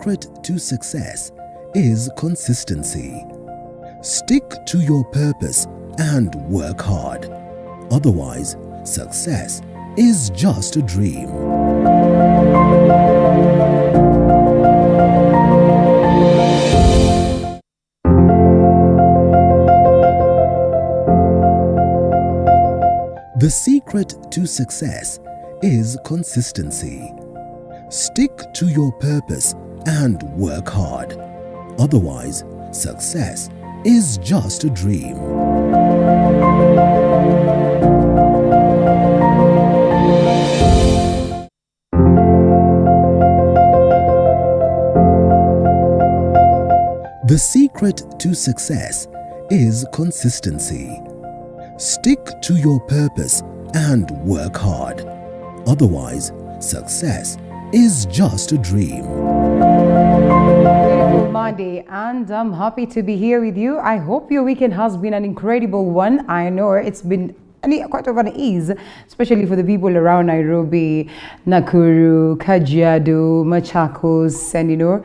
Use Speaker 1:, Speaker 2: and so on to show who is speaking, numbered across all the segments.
Speaker 1: secret to success is consistency. Stick to your purpose and work hard. Otherwise, success is just a dream. The secret to success is consistency. Stick to your purpose and work hard. Otherwise, success is just a dream. The secret to success is consistency. Stick to your purpose and work hard. Otherwise, success is just a dream.
Speaker 2: Beautiful Monday, and I'm happy to be here with you. I hope your weekend has been an incredible one. I know it's been quite of an ease, especially for the people around Nairobi, Nakuru, Kajiado, Machakos, and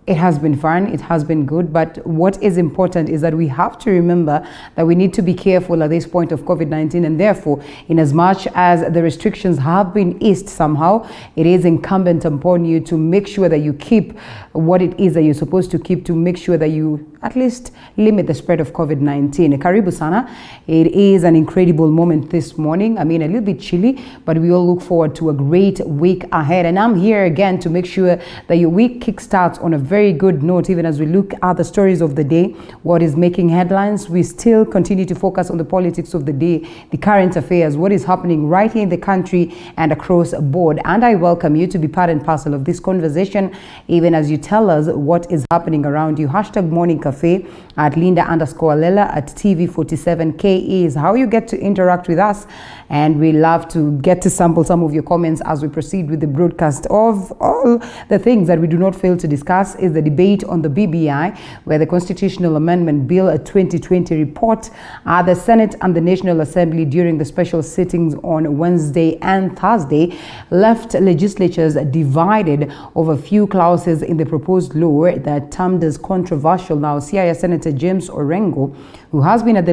Speaker 2: it has been fun, it has been good, but what is important is that we have to remember that we need to be careful at this point of COVID-19, and therefore, in as much as the restrictions have been eased somehow, it is incumbent upon you to make sure that you keep what it is that you're supposed to keep, to make sure that you at least limit the spread of COVID-19. Karibu sana. It is an incredible moment this morning. I mean, a little bit chilly, but we all look forward to a great week ahead. And I'm here again to make sure that your week kickstarts on a very good note, even as we look at the stories of the day, what is making headlines. We still continue to focus on the politics of the day, the current affairs, what is happening right here in the country and across the board. And I welcome you to be part and parcel of this conversation, even as you tell us what is happening around you. Hashtag Morning Cafe at Linda_Lela at TV47KE is how you get to interact with us, and we love to get to sample some of your comments as we proceed with the broadcast of all the things that we do not fail to discuss. Is the debate on the BBI, where the Constitutional Amendment Bill 2020 report at the Senate and the National Assembly during the special sittings on Wednesday and Thursday left legislatures divided over few clauses in the proposed law that termed as controversial. Now, Siaya Senator James Orengo, who has been at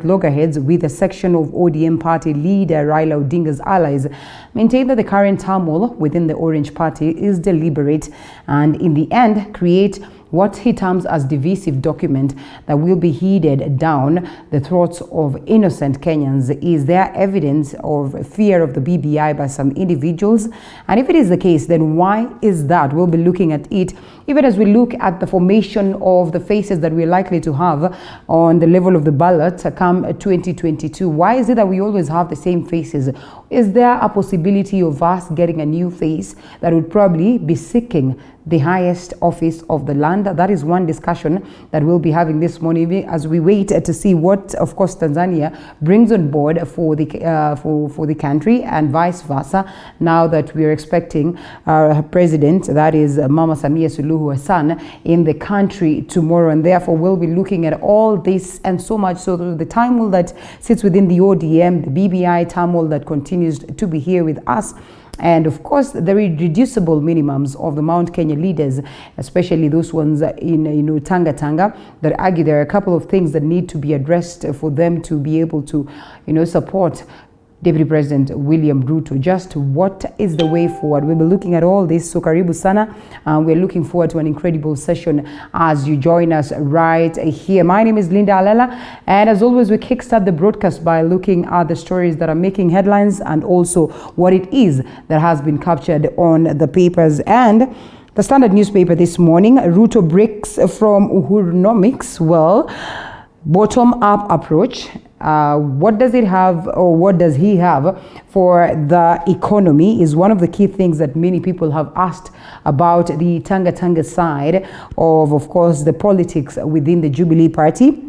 Speaker 2: loggerheads with a section of ODM party leader Raila Odinga's allies, maintained that the current turmoil within the Orange Party is deliberate and in the end create what he terms as divisive document that will be headed down the throats of innocent Kenyans. Is there evidence of fear of the BBI by some individuals? And if it is the case, then why is that? We'll be looking at it even as we look at the formation of the faces that we're likely to have on the level of the ballot come 2022. Why is it that we always have the same faces? Is there a possibility of us getting a new face that would probably be seeking the highest office of the land? That is one discussion that we'll be having this morning as we wait to see what, of course, Tanzania brings on board for the country and vice versa. Now that we're expecting our president, that is Mama Samia Suluhu Hassan, in the country tomorrow, and therefore we'll be looking at all this and so much. So the turmoil that sits within the ODM, the BBI turmoil that continues to be here with us, and of course the irreducible minimums of the Mount Kenya leaders, especially those ones in Tanga, that argue there are a couple of things that need to be addressed for them to be able to support Deputy President William Ruto. Just what is the way forward? We'll be looking at all this. So karibu sana. We're looking forward to an incredible session as you join us right here. My name is Linda Lela, and as always, we kickstart the broadcast by looking at the stories that are making headlines and also what it is that has been captured on the papers. And the Standard newspaper this morning, Ruto breaks from Uhurunomics. Well, bottom-up approach. What does it have, or what does he have for the economy, is one of the key things that many people have asked about the Tanga side of course, the politics within the Jubilee Party.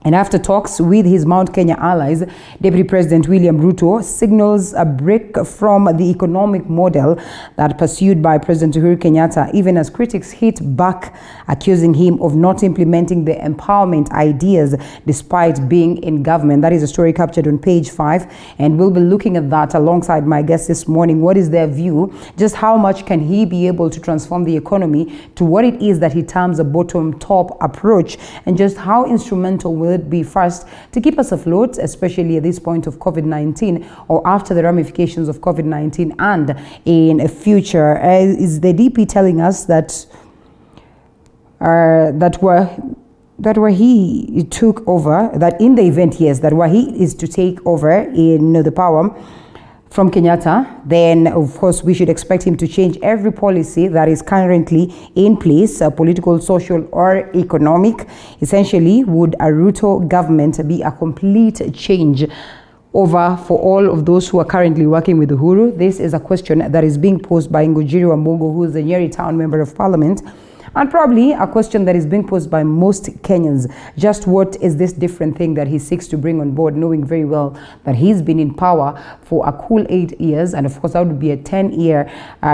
Speaker 2: And after talks with his Mount Kenya allies, Deputy President William Ruto signals a break from the economic model that pursued by President Uhuru Kenyatta, even as critics hit back, accusing him of not implementing the empowerment ideas despite being in government. That is a story captured on page 5, and we'll be looking at that alongside my guest this morning. What is their view? Just how much can he be able to transform the economy to what it is that he terms a bottom-top approach, and just how instrumental will it be first to keep us afloat, especially at this point of COVID-19 or after the ramifications of COVID-19 and in a future? Is the DP telling us that where he took over, that in the event, yes, that where he is to take over in the power from Kenyatta, then of course we should expect him to change every policy that is currently in place, political, social or economic. Essentially, would a Ruto government be a complete change over for all of those who are currently working with Uhuru? This is a question that is being posed by Ngujiri Wambungu, who is the Nyeri Town Member of Parliament, and probably a question that is being posed by most Kenyans. Just what is this different thing that he seeks to bring on board, knowing very well that he's been in power for a cool 8 years, and of course that would be a 10-year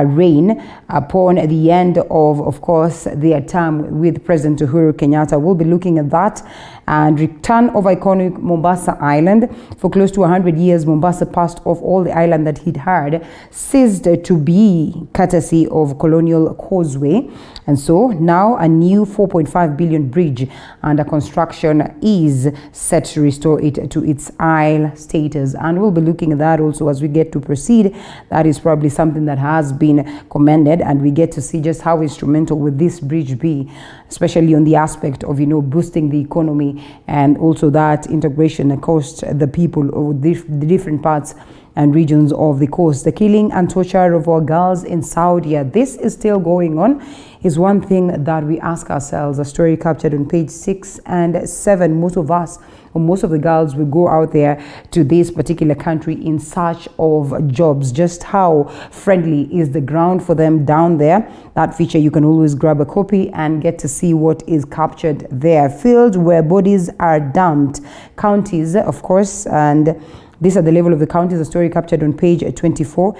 Speaker 2: reign upon the end of course, their term with President Uhuru Kenyatta. We'll be looking at that. And return of iconic Mombasa Island. For close to 100 years, Mombasa passed off all the island that he'd had, ceased to be courtesy of Colonial Causeway. And so now a new 4.5 billion bridge under construction is set to restore it to its isle status. And we'll be looking at that also as we get to proceed. That is probably something that has been commended, and we get to see just how instrumental will this bridge be, especially on the aspect of, boosting the economy, and also that integration across the people of the different parts and regions of the coast. The killing and torture of our girls in Saudi, this is still going on, is one thing that we ask ourselves. A story captured on page 6 and 7. Most of us, or most of the girls, will go out there to this particular country in search of jobs. Just how friendly is the ground for them down there? That feature, you can always grab a copy and get to see what is captured there. Fields where bodies are dumped. Counties, of course, and these are the level of the counties. A story captured on page 24.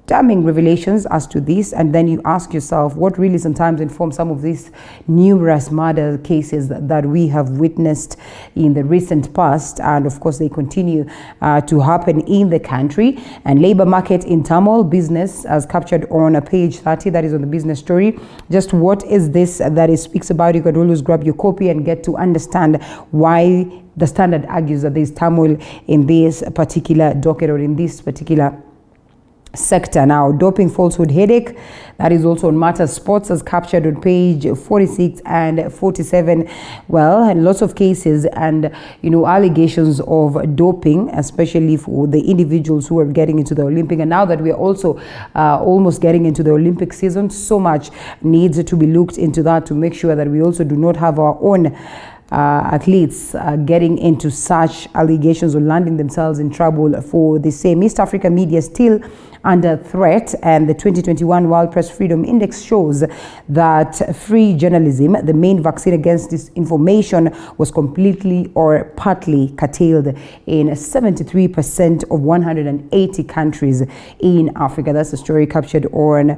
Speaker 2: Damning revelations as to this, and then you ask yourself what really sometimes informs some of these numerous murder cases that we have witnessed in the recent past, and of course they continue to happen in the country. And labor market in turmoil, business as captured on page 30, that is on the business story. Just what is this that it speaks about? You can always grab your copy and get to understand why the Standard argues that there is turmoil in this particular docket or in this particular sector. Now, doping falsehood headache, that is also on Matter Sports as captured on page 46 and 47. Well, and lots of cases and allegations of doping, especially for the individuals who are getting into the Olympic. And now that we are also almost getting into the Olympic season, so much needs to be looked into that to make sure that we also do not have our own athletes getting into such allegations or landing themselves in trouble for the same. East African media still under threat, and the 2021 World Press Freedom Index shows that free journalism, the main vaccine against disinformation, was completely or partly curtailed in 73% of 180 countries in Africa. That's a story captured on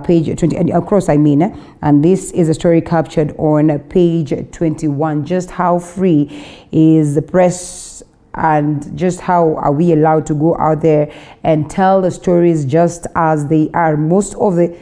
Speaker 2: page 20, and across and this is a story captured on page 21. Just how free is the press, and just how are we allowed to go out there and tell the stories just as they are? Most of the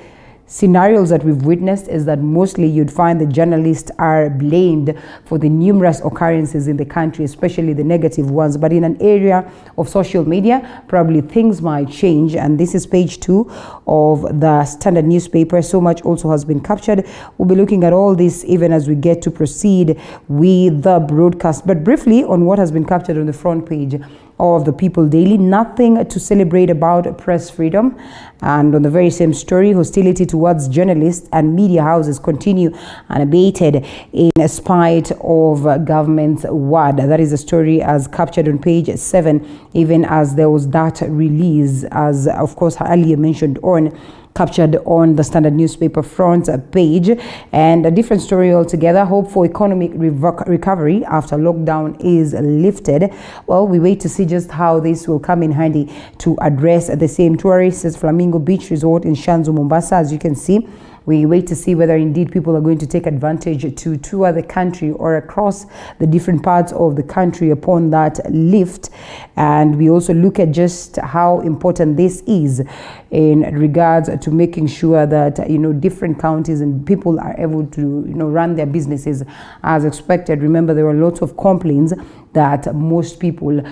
Speaker 2: scenarios that we've witnessed is that mostly you'd find the journalists are blamed for the numerous occurrences in the country, especially the negative ones. But in an area of social media, probably things might change. And this is page 2 of the Standard newspaper. So much also has been captured. We'll be looking at all this even as we get to proceed with the broadcast. But briefly on what has been captured on the front page of the People Daily, nothing to celebrate about press freedom. And on the very same story, hostility towards journalists and media houses continue unabated in spite of government's word. That is a story as captured on page 7, even as there was that release, as of course earlier mentioned on captured on the Standard newspaper front page, and a different story altogether. Hope for economic recovery after lockdown is lifted. Well, we wait to see just how this will come in handy to address the same. Tourists Flamingo Beach Resort in Shanzu, Mombasa, as you can see. We wait to see whether indeed people are going to take advantage to tour the country or across the different parts of the country upon that lift. And we also look at just how important this is in regards to making sure that, different counties and people are able to, run their businesses as expected. Remember, there were lots of complaints that most people,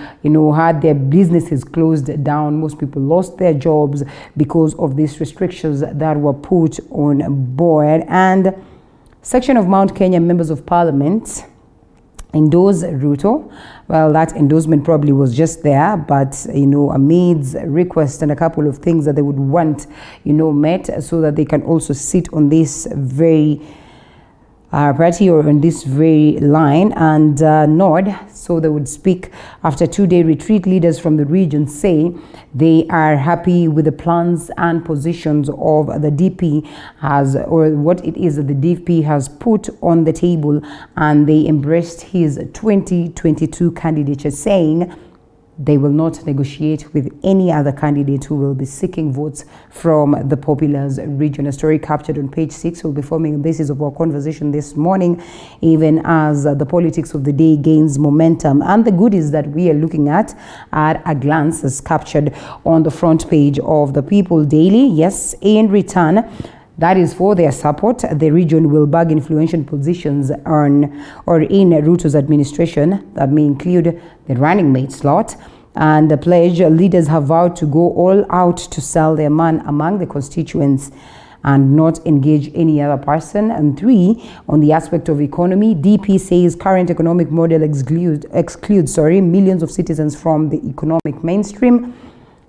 Speaker 2: had their businesses closed down. Most people lost their jobs because of these restrictions that were put on board. And section of Mount Kenya members of parliament endorse Ruto. Well, that endorsement probably was just there, but amidst request and a couple of things that they would want met so that they can also sit on this very party or on this very line and nod. So they would speak after 2-day retreat. Leaders from the region say they are happy with the plans and positions of the DP or what it is that the DP has put on the table, and they embraced his 2022 candidature, saying they will not negotiate with any other candidate who will be seeking votes from the Populars region. A story captured on page 6 will be forming the basis of our conversation this morning, even as the politics of the day gains momentum. And the goodies that we are looking at a glance is captured on the front page of the People Daily. Yes, in return, that is for their support, the region will bag influential positions in Ruto's administration. That may include the running mate slot. And the pledge, leaders have vowed to go all out to sell their man among the constituents and not engage any other person. And 3, on the aspect of economy, DP says current economic model excludes millions of citizens from the economic mainstream,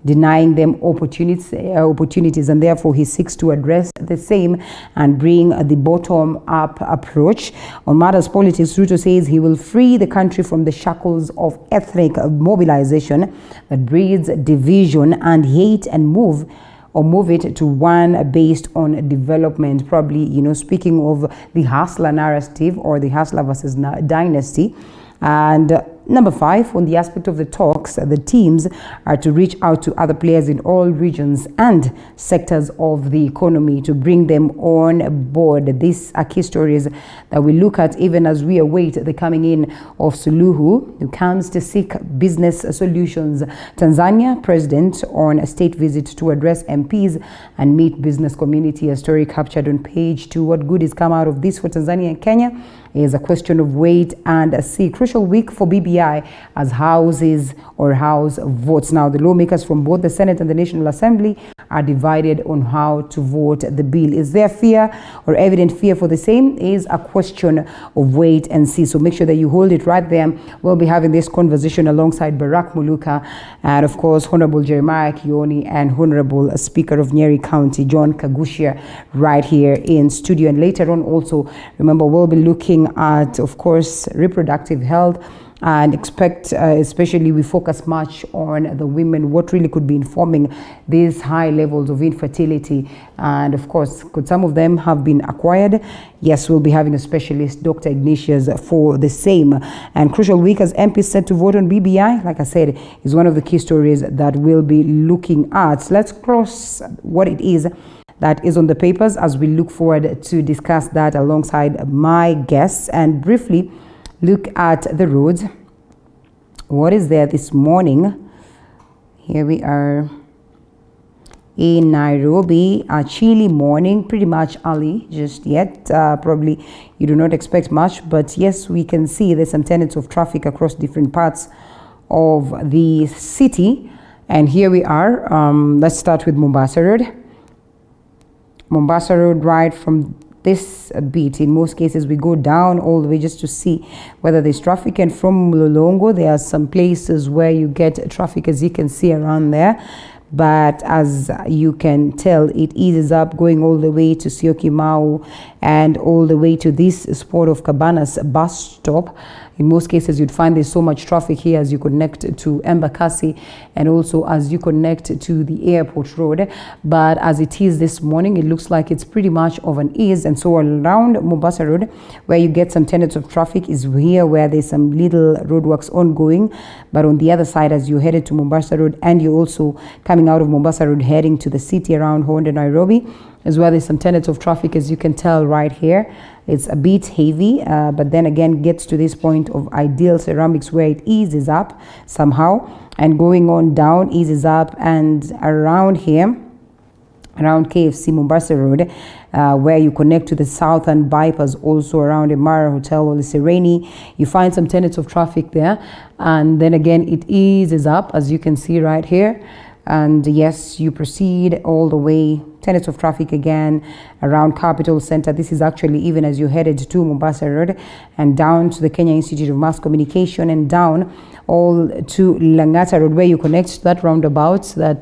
Speaker 2: denying them opportunities, and therefore he seeks to address the same and bring the bottom-up approach. On matters politics, Ruto says he will free the country from the shackles of ethnic mobilization that breeds division and hate and move it to one based on development. Probably, speaking of the hustler narrative or the hustler versus dynasty. And number 5, on the aspect of the talks, the teams are to reach out to other players in all regions and sectors of the economy to bring them on board. These are key stories that we look at even as we await the coming in of Suluhu, who comes to seek business solutions. Tanzania president on a state visit to address MPs and meet business community. A story captured on page 2. What good is come out of this for Tanzania and Kenya is a question of wait and see. Crucial week for BBI as House votes. Now, the lawmakers from both the Senate and the National Assembly are divided on how to vote the bill. Is there fear or evident fear for the same? Is a question of wait and see. So make sure that you hold it right there. We'll be having this conversation alongside Barack Muluka and, of course, Honorable Jeremiah Kioni and Honorable Speaker of Nyeri County, John Kaguchia, right here in studio. And later on also, remember, we'll be looking at, of course, reproductive health, and expect, especially we focus much on the women, what really could be informing these high levels of infertility. And of course, could some of them have been acquired? Yes, we'll be having a specialist, Dr. Ignatius, for the same. And crucial week as MPs set to vote on BBI, like I said, is one of the key stories that we'll be looking at. Let's cross what it is that is on the papers as we look forward to discuss that alongside my guests and briefly look at the roads. What is there this morning? Here we are in Nairobi, a chilly morning, pretty much early just yet. Probably you do not expect much, but yes, we can see there's some tenets of traffic across different parts of the city. And here we are. Let's start with Mombasa Road. Mombasa Road, right from this beat, in most cases we go down all the way just to see whether there's traffic. And from Mlolongo, there are some places where you get traffic, as you can see around there. But as you can tell, it eases up going all the way to Syokimau and all the way to this spot of Cabanas bus stop. In most cases, you'd find there's so much traffic here as you connect to Embakasi and also as you connect to the airport road. But as it is this morning, it looks like it's pretty much of an ease. And so around Mombasa Road, where you get some tenets of traffic, is here where there's some little roadworks ongoing. But on the other side, as you headed to Mombasa Road and you're also coming out of Mombasa Road heading to the city around Honda, Nairobi, as well as some tenets of traffic, as you can tell right here. It's a bit heavy, but then again gets to this point of Ideal Ceramics where it eases up somehow, and going on down eases up, and around here, around KFC Mombasa Road, where you connect to the southern bypass, also around Imara Hotel or the Sereni, you find some tenets of traffic there, and then again it eases up, as you can see right here. And yes, you proceed all the way, tenets of traffic again around Capital Center. This is actually even as you headed to Mombasa Road and down to the Kenya Institute of Mass Communication and down all to Langata Road, where you connect to that roundabout that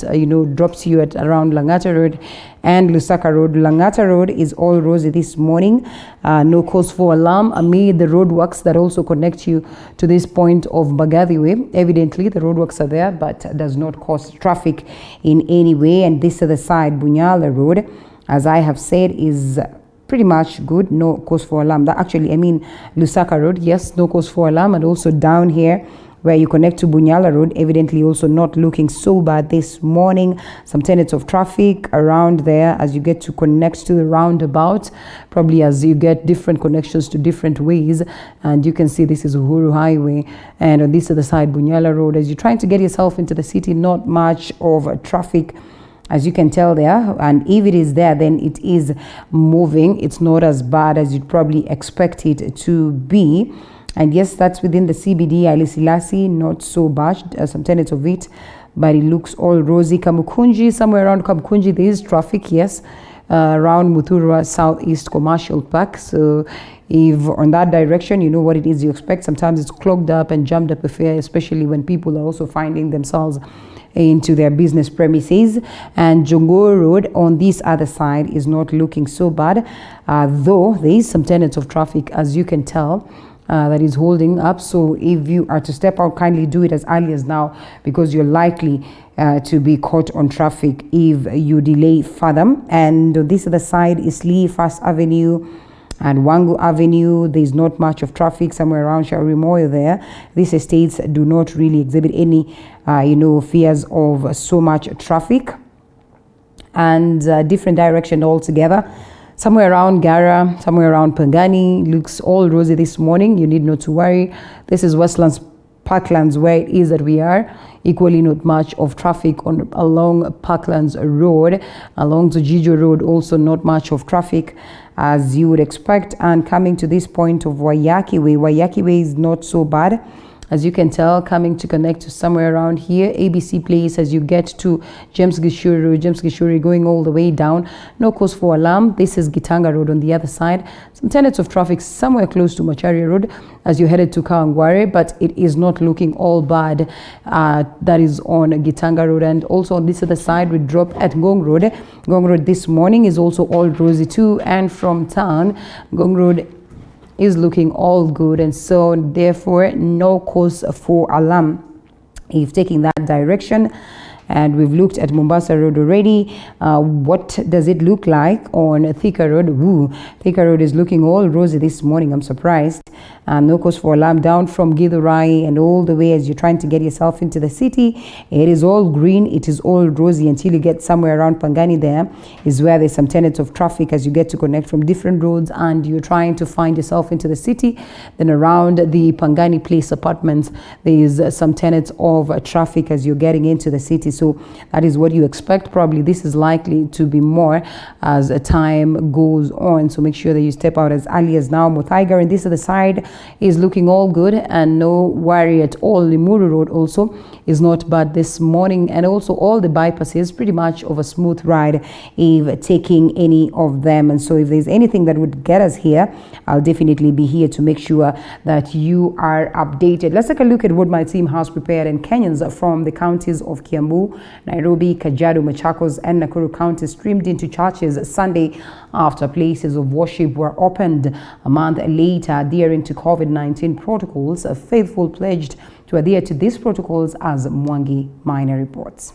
Speaker 2: drops you at around Langata Road and Lusaka Road. Langata Road is all rosy this morning, no cause for alarm amid the roadworks that also connect you to this point of Mbagathi Way. Evidently the roadworks are there, but does not cause traffic in any way. And this other side, Bunyala Road, as I have said, is pretty much good, no cause for alarm. That actually, Lusaka Road, yes, no cause for alarm. And also down here where you connect to Bunyala Road, evidently also not looking so bad this morning. Some tenets of traffic around there as you get to connect to the roundabout, probably as you get different connections to different ways. And you can see this is Uhuru Highway, and on this other side, Bunyala Road, as you're trying to get yourself into the city, not much of traffic, as you can tell there. And if it is there, then it is moving. It's not as bad as you'd probably expect it to be. And yes, that's within the CBD, Haile Selassie, not so bad, some tenets of it, but it looks all rosy. Kamukunji, somewhere around Kamukunji, there is traffic, yes, around Muthurwa Southeast Commercial Park. So if on that direction, you know what it is you expect. Sometimes it's clogged up and jammed up affair, especially when people are also finding themselves into their business premises. And Jongo Road on this other side is not looking so bad, though there is some tenets of traffic, as you can tell, that is holding up. So if you are to step out, kindly do it as early as now, because you're likely to be caught on traffic if you delay further. And this other side is Lee First Avenue and Wangu Avenue. There's not much of traffic somewhere around Shaurimoyo there. These estates do not really exhibit any fears of so much traffic. And different direction altogether. Somewhere around Gara, somewhere around Pangani, looks all rosy this morning. You need not to worry. This is Westlands Parklands, where it is that we are. Equally not much of traffic along Parklands Road. Along Jijo Road, also not much of traffic as you would expect. And coming to this point of Waiyaki Way is not so bad. As you can tell, coming to connect to somewhere around here, ABC Place, as you get to James Gishuru, going all the way down, no cause for alarm. This is Gitanga Road on the other side. Some tenets of traffic somewhere close to Macharia Road as you headed to Kawangware, but it is not looking all bad. That is on Gitanga Road. And also on this other side, we drop at Ngong Road. Ngong Road this morning is also all rosy too. And from town, Ngong Road is looking all good, and so therefore no cause for alarm if taking that direction. And we've looked at Mombasa Road already. What does it look like on Thika Road? Thika Road is looking all rosy this morning. I'm surprised. No cause for alarm down from Githurai and all the way as you're trying to get yourself into the city. It is all green. It is all rosy until you get somewhere around Pangani. There is where there's some tenets of traffic as you get to connect from different roads and you're trying to find yourself into the city. Then around the Pangani Place apartments, there is some tenets of traffic as you're getting into the city. So that is what you expect. Probably this is likely to be more as time goes on. So make sure that you step out as early as now. Muthaiga and this other side is looking all good and no worry at all. Limuru Road also is not bad this morning, and also all the bypasses pretty much of a smooth ride if taking any of them. And so if there's anything that would get us here, I'll definitely be here to make sure that you are updated. Let's take a look at what my team has prepared. And Kenyans from the counties of Kiambu, Kiambu, Nairobi, Kajiado, Machakos, and Nakuru counties streamed into churches Sunday after places of worship were opened. A month later, adhering to COVID-19 protocols, faithful pledged to adhere to these protocols, as Mwangi Minor reports.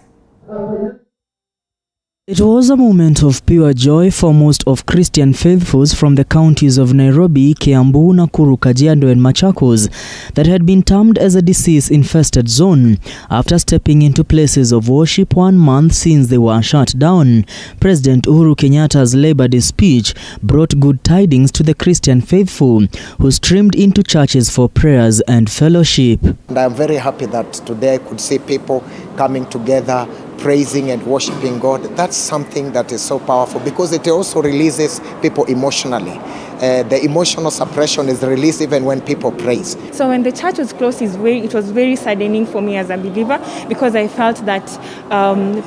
Speaker 3: It was a moment of pure joy for most of Christian faithfuls from the counties of Nairobi, Kiambu, Nakuru, Kajiado and Machakos that had been termed as a disease-infested zone after stepping into places of worship 1 month since they were shut down. President Uhuru Kenyatta's Labor Day speech brought good tidings to the Christian faithful who streamed into churches for prayers and fellowship.
Speaker 4: And I'm very happy that today I could see people coming together, praising and worshiping God. That's something that is so powerful because it also releases people emotionally. The emotional suppression is released even when people praise.
Speaker 5: So when the church was closed, it was very saddening for me as a believer because I felt that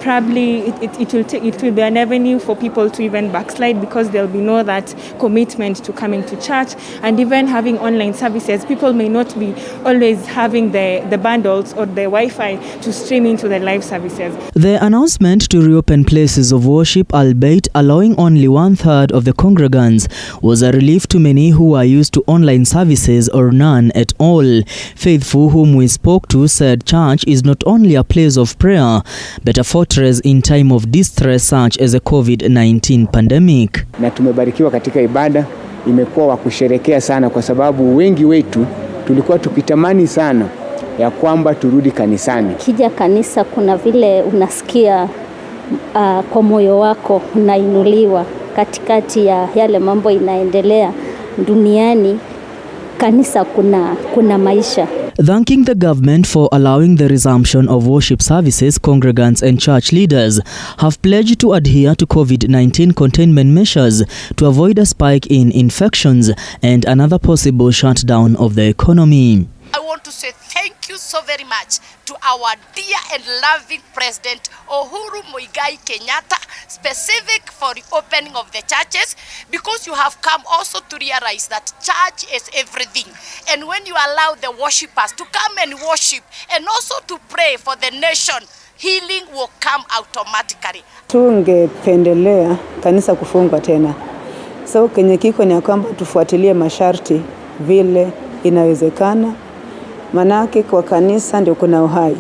Speaker 5: probably it will be an avenue for people to even backslide because there'll be no that commitment to coming to church, and even having online services. People may not be always having the bundles or the Wi-Fi to stream into the live services.
Speaker 3: The announcement to reopen places of worship, albeit allowing only 1/3 of the congregants, was a relief to many who are used to online services or none at all. Faithful whom we spoke to said church is not only a place of prayer, but a fortress in time of distress such as the COVID-19 pandemic.
Speaker 6: Na tumebarikiwa katika ibada, imekuwa wa kusherekea sana kwa sababu wengi wetu tulikuwa tukitamani sana ya kwamba turudi kanisani.
Speaker 7: Kija kanisa kuna vile unasikia kwa moyo wako unainuliwa katikati ya yale mambo inaendelea duniani. Kanisa kuna maisha.
Speaker 3: Thanking the government for allowing the resumption of worship services, congregants and church leaders have pledged to adhere to COVID-19 containment measures to avoid a spike in infections and another possible shutdown of the economy.
Speaker 8: I want to say thank you so very much to our dear and loving President Uhuru Muigai Kenyatta, specific for the opening of the churches, because you have come also to realize that church is everything. And when you allow the worshippers to come and worship and also to pray for the nation, healing will come automatically.
Speaker 9: Tungependelea kanisa kufungwa tena. So kenye kiko ni kwamba tufuatilie masharti vile inawezekana. Manake kwa kanisa ndio kuna uhai.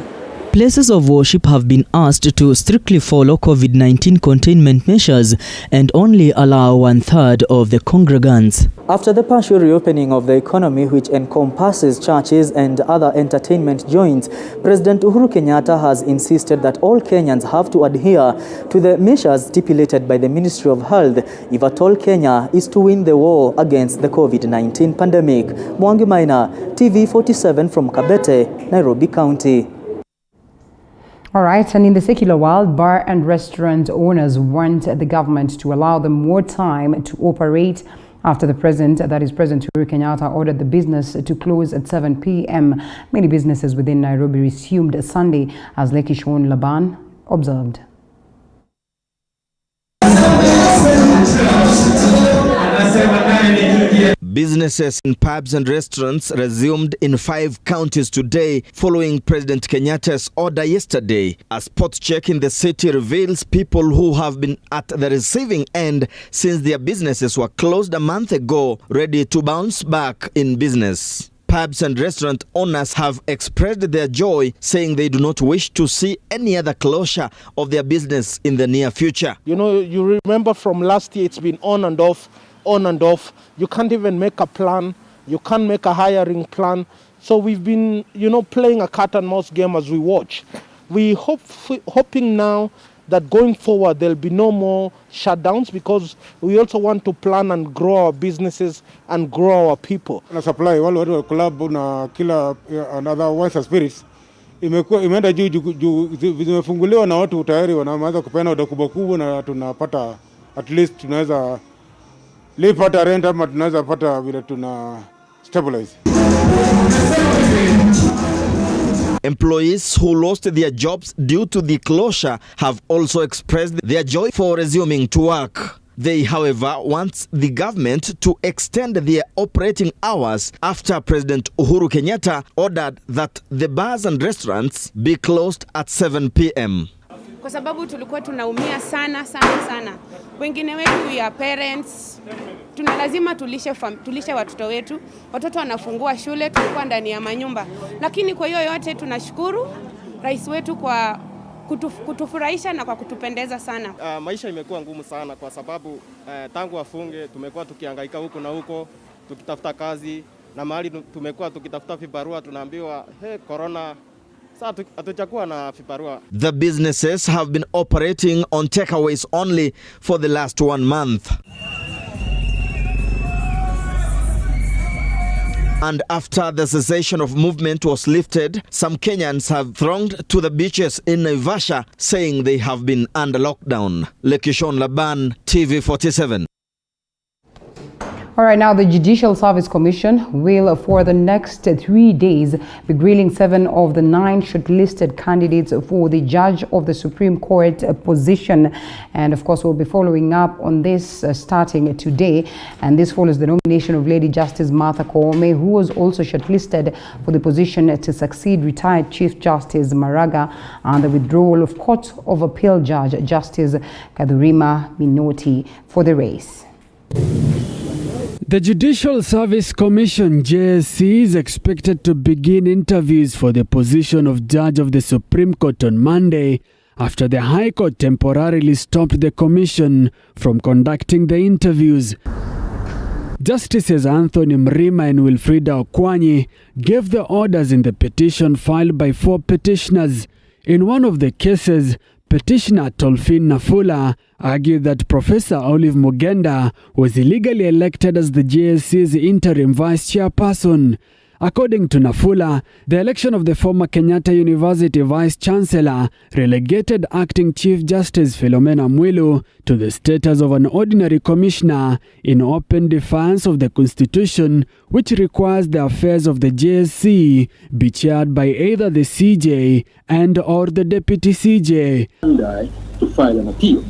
Speaker 3: Places of worship have been asked to strictly follow COVID-19 containment measures and only allow 1/3 of the congregants. After the partial reopening of the economy, which encompasses churches and other entertainment joints, President Uhuru Kenyatta has insisted that all Kenyans have to adhere to the measures stipulated by the Ministry of Health if at all Kenya is to win the war against the COVID-19 pandemic. Mwangi Minor, TV47 from Kabete, Nairobi County.
Speaker 2: All right, and in the secular world, bar and restaurant owners want the government to allow them more time to operate after the President Uhuru Kenyatta, ordered the business to close at 7 p.m. Many businesses within Nairobi resumed Sunday, as Lekishon Laban observed.
Speaker 10: Businesses in pubs and restaurants resumed in 5 counties today following President Kenyatta's order yesterday. A spot check in the city reveals people who have been at the receiving end since their businesses were closed a month ago, ready to bounce back in business. Pubs and restaurant owners have expressed their joy, saying they do not wish to see any other closure of their business in the near future.
Speaker 11: You know, you remember from last year, it's been on and off. You can't even make a plan. You can't make a hiring plan. So we've been, playing a cat and mouse game as we watch. We hoping now that going forward there'll be no more shutdowns, because we also want to plan and grow our businesses and grow our people.
Speaker 12: Na supply wale watu wa club na kila another wines and spirits imeenda juu zimefunguliwa na watu tayari wanaanza kupeana oda kubwa na tunapata at least tunaweza lipata rent ama tunaweza pata vile tuna stabilize.
Speaker 10: Employees who lost their jobs due to the closure have also expressed their joy for resuming to work. They, however, want the government to extend their operating hours after President Uhuru Kenyatta ordered that the bars and restaurants be closed at 7 p.m.
Speaker 13: kwa sababu tulikuwa tunaumia sana. Wengine wetu we are parents, lazima tulishe watoto wetu. Watoto wanafungua shule, tulikuwa ndani ya manyumba. Lakini kwa hiyo yote tunashukuru rais wetu kwa kutufurahisha na kwa kutupendeza sana.
Speaker 14: Maisha imekuwa ngumu sana kwa sababu tangu wafunge tumekuwa tukihangaika huko na huko tukitafuta kazi, na mahali tumekuwa tukitafuta vibarua tunaambiwa corona.
Speaker 10: The businesses have been operating on takeaways only for the last 1 month. And after the cessation of movement was lifted, some Kenyans have thronged to the beaches in Naivasha, saying they have been under lockdown. Lekishon Laban, TV47.
Speaker 2: All right, now the Judicial Service Commission will, for the next 3 days, be grilling 7 of the 9 shortlisted candidates for the Judge of the Supreme Court position. And of course, we'll be following up on this starting today. And this follows the nomination of Lady Justice Martha Koome, who was also shortlisted for the position to succeed retired Chief Justice Maraga, and the withdrawal of Court of Appeal Judge Justice Kadurima Minoti for the race.
Speaker 15: The Judicial Service Commission JSC is expected to begin interviews for the position of Judge of the Supreme Court on Monday, after the High Court temporarily stopped the Commission from conducting the interviews. Justices Anthony Mrima and Wilfrida Okwanyi gave the orders in the petition filed by 4 petitioners. In one of the cases, petitioner Tolfin Nafula argued that Professor Olive Mugenda was illegally elected as the JSC's interim vice chairperson. According to Nafula, the election of the former Kenyatta University Vice Chancellor relegated Acting Chief Justice Philomena Mwilu to the status of an ordinary commissioner in open defiance of the Constitution, which requires the affairs of the JSC be chaired by either the CJ and/or the Deputy CJ. To file an appeal.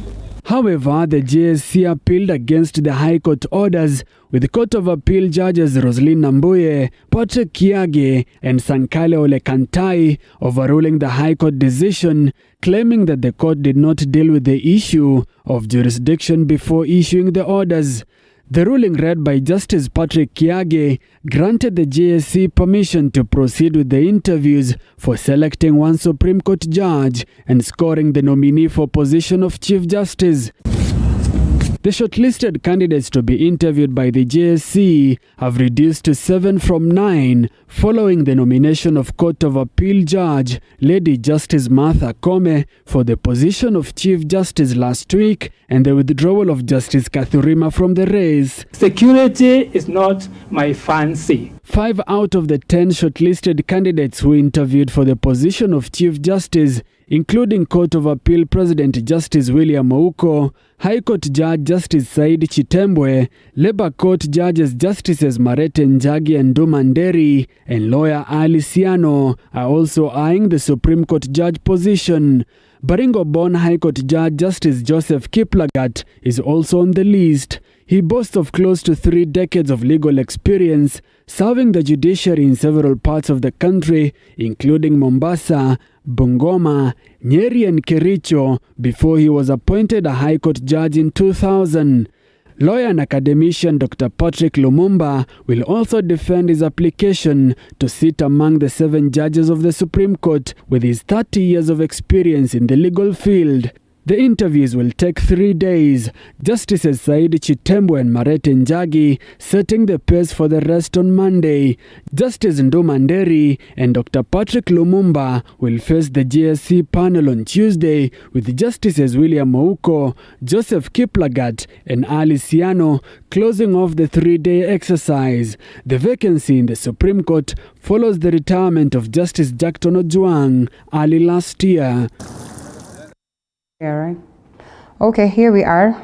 Speaker 15: However, the JSC appealed against the High Court orders, with the Court of Appeal judges Roslyn Nambuye, Patrick Kiage and Sankale Olekantai overruling the High Court decision, claiming that the court did not deal with the issue of jurisdiction before issuing the orders. The ruling read by Justice Patrick Kiage granted the JSC permission to proceed with the interviews for selecting one Supreme Court judge and scoring the nominee for position of Chief Justice. The shortlisted candidates to be interviewed by the JSC have reduced to 7 from 9 following the nomination of Court of Appeal Judge Lady Justice Martha Koome for the position of Chief Justice last week and the withdrawal of Justice Kadurima from the race.
Speaker 16: Security is not my fancy.
Speaker 15: 5 out of the 10 shortlisted candidates who interviewed for the position of Chief Justice, including Court of Appeal President Justice William Ouko, High Court Judge Justice Said Chitembwe, Labour Court Judges Justices Marete Njagi and Dumanderi, and lawyer Ali Siano are also eyeing the Supreme Court judge position. Baringo-born High Court Judge Justice Joseph Kiplagat is also on the list. He boasts of close to 3 decades of legal experience, serving the judiciary in several parts of the country, including Mombasa, Bungoma, Nyeri and Kericho, before he was appointed a High Court judge in 2000. Lawyer and academician Dr. Patrick Lumumba will also defend his application to sit among the 7 judges of the Supreme Court with his 30 years of experience in the legal field. The interviews will take 3 days. Justices Said Chitembwe and Marete Njagi setting the pace for the rest on Monday. Justice Ndumanderi and Dr. Patrick Lumumba will face the JSC panel on Tuesday, with Justices William Ouko, Joseph Kiplagat and Ali Siano closing off the 3-day exercise. The vacancy in the Supreme Court follows the retirement of Justice Jackton Ojwang early last year.
Speaker 2: Yeah, right. Okay, here we are.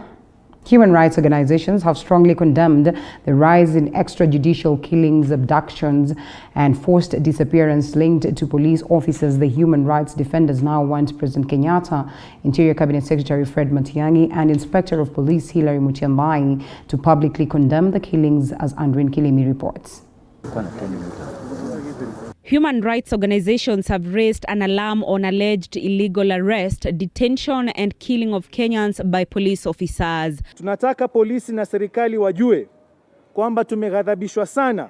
Speaker 2: Human rights organizations have strongly condemned the rise in extrajudicial killings, abductions, and forced disappearance linked to police officers. The human rights defenders now want President Kenyatta, Interior Cabinet Secretary Fred Matiang'i, and Inspector of Police Hilary Mutyambai to publicly condemn the killings, as Andrin Kilimi reports.
Speaker 17: Human rights organizations have raised an alarm on alleged illegal arrest, detention and killing of Kenyans by police officers.
Speaker 18: Tunataka polisi na serikali wajue kwamba tumeghadhabishwa sana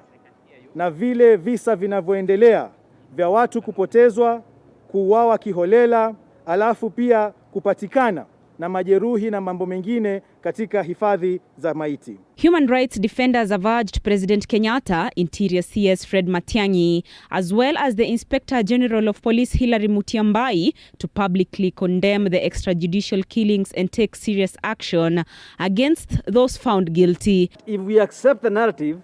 Speaker 18: na vile visa vinavyoendelea vya watu kupotezwa, kuuawa kiholela, alafu pia kupatikana na majeruhi na mambo mengine katika hifadhi za maiti.
Speaker 17: Human rights defenders have urged President Kenyatta, Interior CS Fred Matiang'i, as well as the Inspector General of Police Hilary Mutyambai to publicly condemn the extrajudicial killings and take serious action against those found guilty.
Speaker 19: If we accept the narrative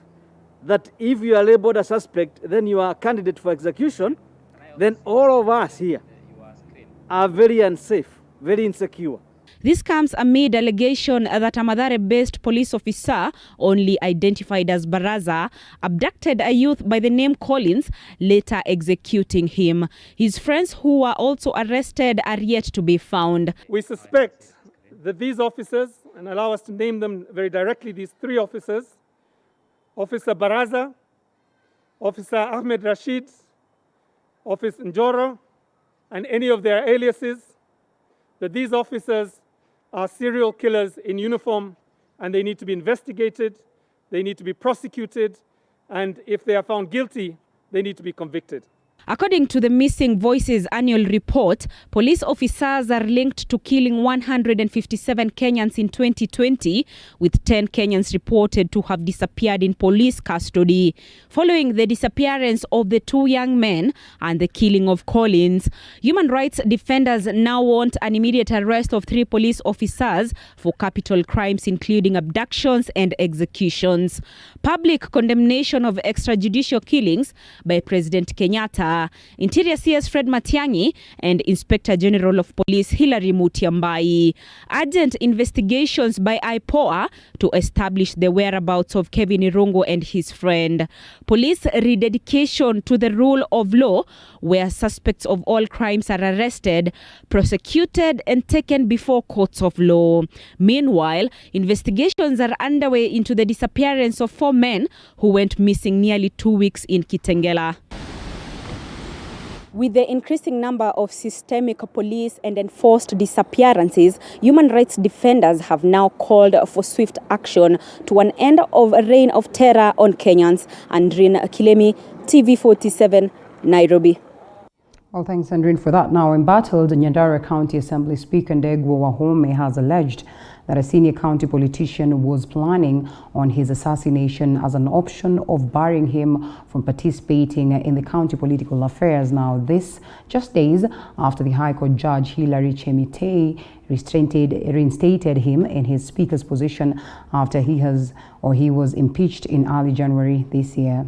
Speaker 19: that if you are labeled a suspect, then you are a candidate for execution, then all of us here are very unsafe, very insecure.
Speaker 17: This comes amid allegation that a Mathare-based police officer, only identified as Baraza, abducted a youth by the name Collins, later executing him. His friends who were also arrested are yet to be found.
Speaker 18: We suspect that these officers, and allow us to name them very directly, these three officers, Officer Baraza, Officer Ahmed Rashid, Officer Njoro, and any of their aliases, that these officers are serial killers in uniform, and they need to be investigated, they need to be prosecuted, and if they are found guilty, they need to be convicted.
Speaker 17: According to the Missing Voices annual report, police officers are linked to killing 157 Kenyans in 2020, with 10 Kenyans reported to have disappeared in police custody. Following the disappearance of the two young men and the killing of Collins, human rights defenders now want an immediate arrest of 3 police officers for capital crimes including abductions and executions. Public condemnation of extrajudicial killings by President Kenyatta, Interior CS Fred Matiang'i and Inspector General of Police Hilary Mutyambai. Urgent investigations by IPOA to establish the whereabouts of Kevin Irungu and his friend. Police rededication to the rule of law, where suspects of all crimes are arrested, prosecuted and taken before courts of law. Meanwhile, investigations are underway into the disappearance of 4 men who went missing nearly 2 weeks in Kitengela. With the increasing number of systemic police and enforced disappearances, human rights defenders have now called for swift action to an end of a reign of terror on Kenyans. Andrin Kilemi, TV47, Nairobi.
Speaker 2: Well, thanks, Andrin, for that. Now, embattled Nyandarua County Assembly Speaker Ndegwa Wahome has alleged that a senior county politician was planning on his assassination as an option of barring him from participating in the county political affairs. Now, this just days after the High Court Judge Hilary Chemitei reinstated him in his speaker's position after he was impeached in early January this year.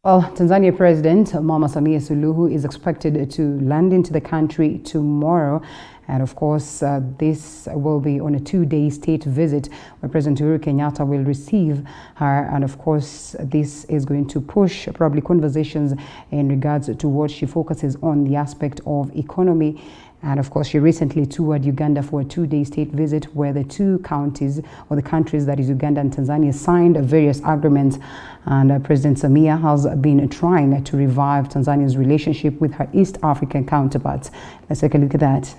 Speaker 2: Well, Tanzania President Mama Samia Suluhu is expected to land into the country tomorrow. And of course, this will be on a 2-day state visit where President Uhuru Kenyatta will receive her. And of course, this is going to push probably conversations in regards to what she focuses on, the aspect of economy. And of course, she recently toured Uganda for a 2-day state visit where the two counties, or the countries that is Uganda and Tanzania, signed various agreements. And President Samia has been trying to revive Tanzania's relationship with her East African counterparts. Let's take a look at that.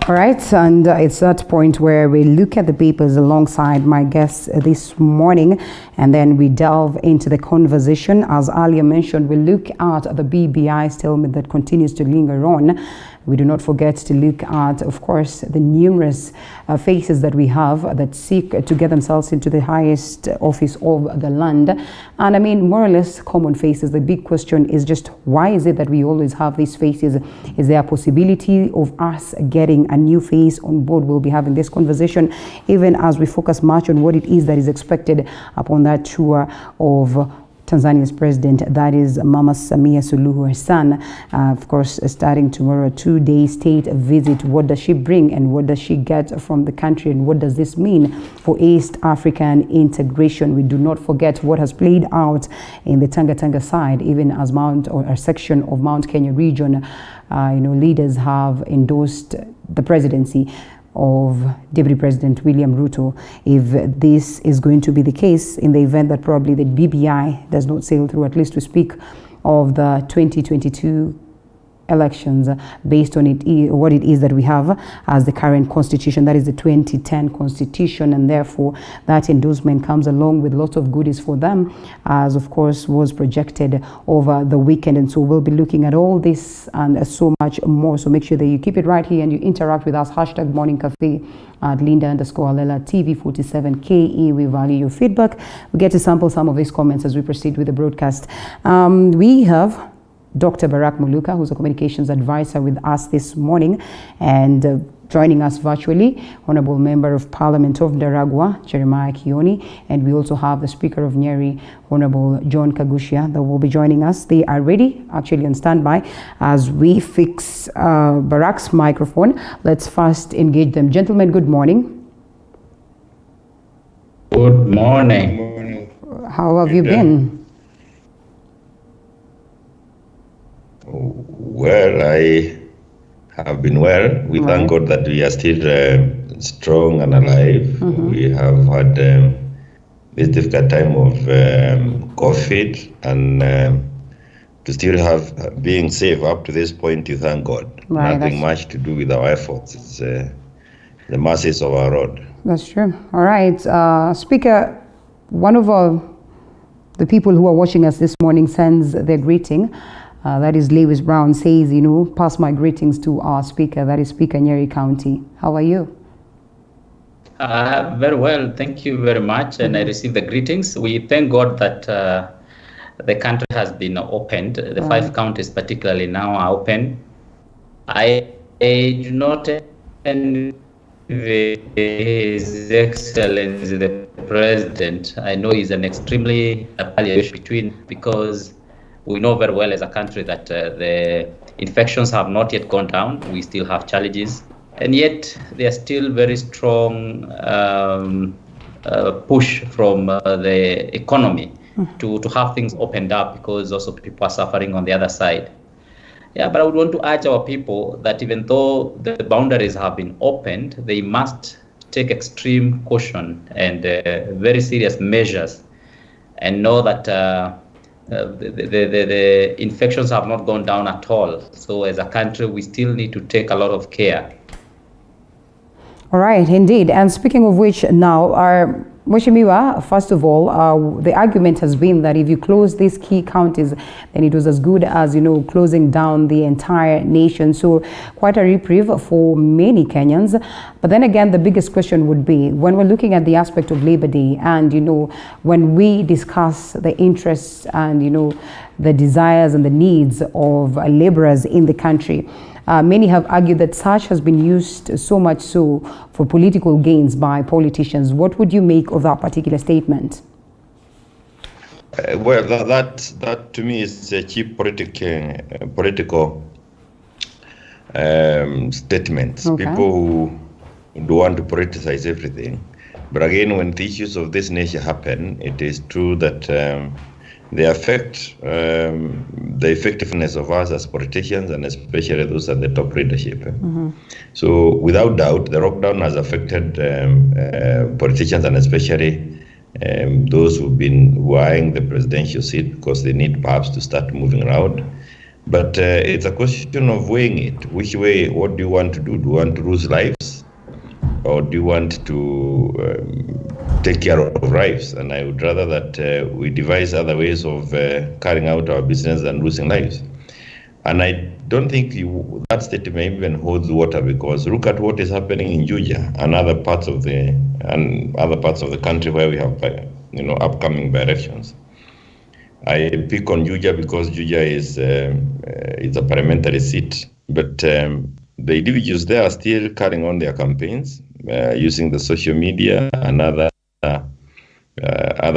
Speaker 2: All right, and it's that point where we look at the papers alongside my guests this morning, and then we delve into the conversation. As earlier mentioned, we look at the BBI stalemate that continues to linger on. We do not forget to look at, of course, the numerous faces that we have that seek to get themselves into the highest office of the land. And I mean, more or less common faces. The big question is just, why is it that we always have these faces? Is there a possibility of us getting a new face on board? We'll be having this conversation, even as we focus much on what it is that is expected upon that tour of Tanzania's president, that is Mama Samia Suluhu Hassan. Of course, starting tomorrow, a 2-day state visit. What does she bring and what does she get from the country, and what does this mean for East African integration? We do not forget what has played out in the Tanga side, even as a section of Mount Kenya region, leaders have endorsed the presidency of Deputy President William Ruto. If this is going to be the case, in the event that probably the BBI does not sail through, at least to speak of the 2022 elections, based on what it is that we have as the current constitution, that is the 2010 constitution, and therefore that endorsement comes along with lots of goodies for them, as of course was projected over the weekend. And so we'll be looking at all this and so much more. So make sure that you keep it right here and you interact with us. #Morning Cafe at Linda_Alela TV47KE. We value your feedback. We get to sample some of these comments as we proceed with the broadcast. We have Dr. Barak Muluka, who's a communications advisor, with us this morning, and joining us virtually, Honorable Member of Parliament of Daragwa, Jeremiah Kioni, and we also have the Speaker of Nyeri, Honorable John Kaguchia, that will be joining us. They are ready, actually on standby, as we fix Barak's microphone. Let's first engage them. Gentlemen, good morning.
Speaker 20: Good morning.
Speaker 2: How have you been?
Speaker 20: Well, I have been well. We thank God that we are still strong and alive. We have had this difficult time of COVID, and to still have being safe up to this point, you thank God. Nothing much to do with our efforts. It's the mercies of our Lord.
Speaker 2: That's true. All right. Speaker, one of the people who are watching us this morning sends their greeting. That is Lewis Brown, says, pass my greetings to our speaker, that is Speaker Nyeri County. How are you?
Speaker 20: Very well, thank you very much, and I received the greetings. We thank God that the country has been opened. The 5 counties particularly now are open. I do not envy His Excellency the President. I know he's an extremely between, because we know very well as a country that the infections have not yet gone down. We still have challenges, and yet there's still very strong push from the economy to have things opened up, because also people are suffering on the other side. Yeah, but I would want to urge our people that even though the boundaries have been opened, they must take extreme caution and very serious measures, and know that the infections have not gone down at all. So as a country, we still need to take a lot of care.
Speaker 2: All right, indeed. And speaking of which, now, Mheshimiwa, first of all, the argument has been that if you close these key counties, then it was as good as, closing down the entire nation. So quite a reprieve for many Kenyans. But then again, the biggest question would be, when we're looking at the aspect of Labor Day, and, when we discuss the interests and, the desires and the needs of laborers in the country, many have argued that such has been used so much so for political gains by politicians. What would you make of that particular statement?
Speaker 20: Well, that to me is a cheap political statements. Okay. People who do want to politicize everything. But again, when the issues of this nature happen, it is true that they affect the effectiveness of us as politicians, and especially those at the top leadership. So without doubt, the lockdown has affected politicians, and especially those who are eyeing the presidential seat, because they need perhaps to start moving around.
Speaker 21: But it's a question of weighing it. Which way, what do you want to do? Do you want to lose lives? Or do you want to take care of lives? And I would rather that we devise other ways of carrying out our business than losing lives. And I don't think that statement even holds water, because look at what is happening in Juja and other parts of the country where we have upcoming by-elections. I pick on Juja because Juja is a parliamentary seat, but the individuals there are still carrying on their campaigns using the social media and other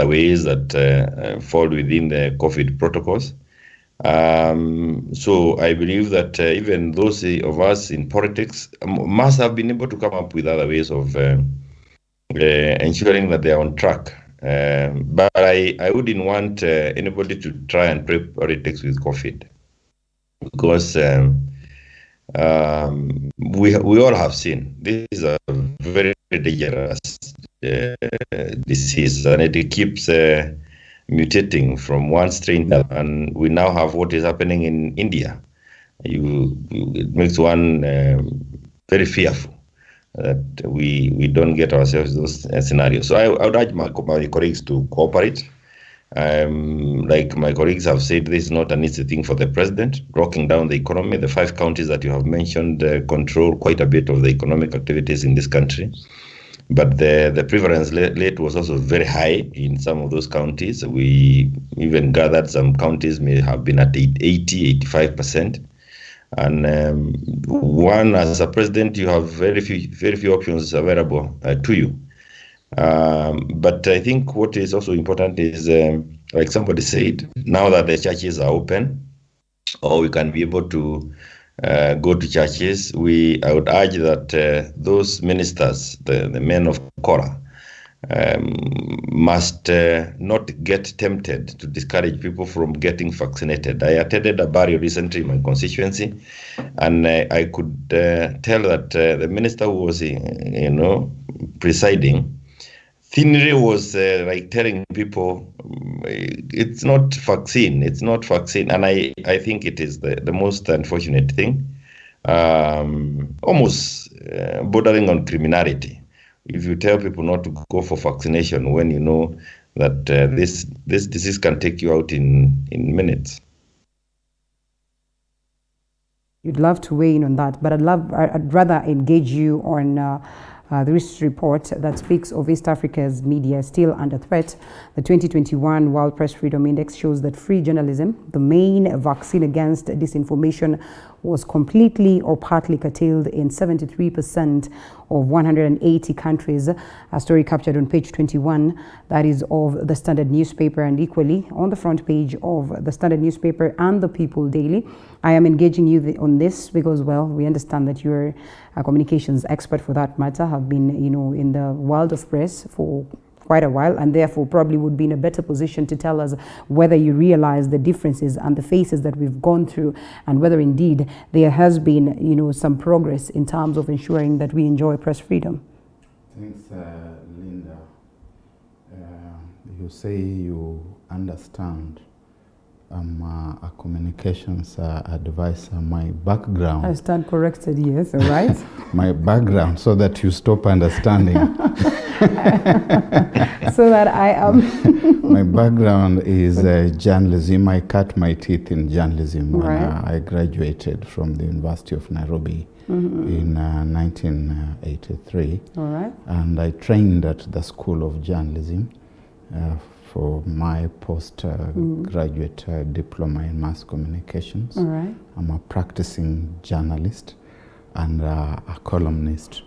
Speaker 21: ways that fall within the COVID protocols. So I believe that even those of us in politics must have been able to come up with other ways of ensuring that they are on track. But I wouldn't want anybody to try and play politics with COVID, because we all have seen this is a very dangerous disease, and it keeps mutating from one strain, and we now have what is happening in India. It makes one very fearful that we don't get ourselves those scenarios. So I would urge my colleagues to cooperate. Like my colleagues have said, this is not an easy thing for the president. Locking down the economy, the 5 counties that you have mentioned control quite a bit of the economic activities in this country. But the prevalence rate was also very high in some of those counties. We even gathered some counties may have been at 80, 85%. And one, as a president, you have very few options available to you. But I think what is also important is, like somebody said, now that the churches are open, or we can be able to go to churches, I would urge that those ministers, the men of Korah, must not get tempted to discourage people from getting vaccinated. I attended a burial recently in my constituency, and I could tell that the minister who was, presiding, thinly was like telling people, it's not vaccine, and I think it is the most unfortunate thing, almost bordering on criminality. If you tell people not to go for vaccination when you know that this disease can take you out in minutes.
Speaker 2: You'd love to weigh in on that, but I'd rather engage you on the recent report that speaks of East Africa's media still under threat. The 2021 World Press Freedom Index shows that free journalism, the main vaccine against disinformation, was completely or partly curtailed in 73% of 180 countries. A story captured on page 21, that is of the Standard newspaper, and equally on the front page of the Standard newspaper and the People Daily. I am engaging you on this because, well, we understand that you're a communications expert for that matter, have been, in the world of press for quite a while, and therefore probably would be in a better position to tell us whether you realize the differences and the phases that we've gone through, and whether indeed there has been, some progress in terms of ensuring that we enjoy press freedom.
Speaker 22: Thanks, Linda. You say you understand. I'm a communications advisor. My background...
Speaker 2: I stand corrected, yes, all right.
Speaker 22: My background, so that you stop understanding.
Speaker 2: So that I am...
Speaker 22: My background is journalism. I cut my teeth in journalism when I graduated from the University of Nairobi in 1983.
Speaker 2: All right.
Speaker 22: And I trained at the School of Journalism for my postgraduate diploma in mass communications.
Speaker 2: All right.
Speaker 22: I'm a practicing journalist and a columnist.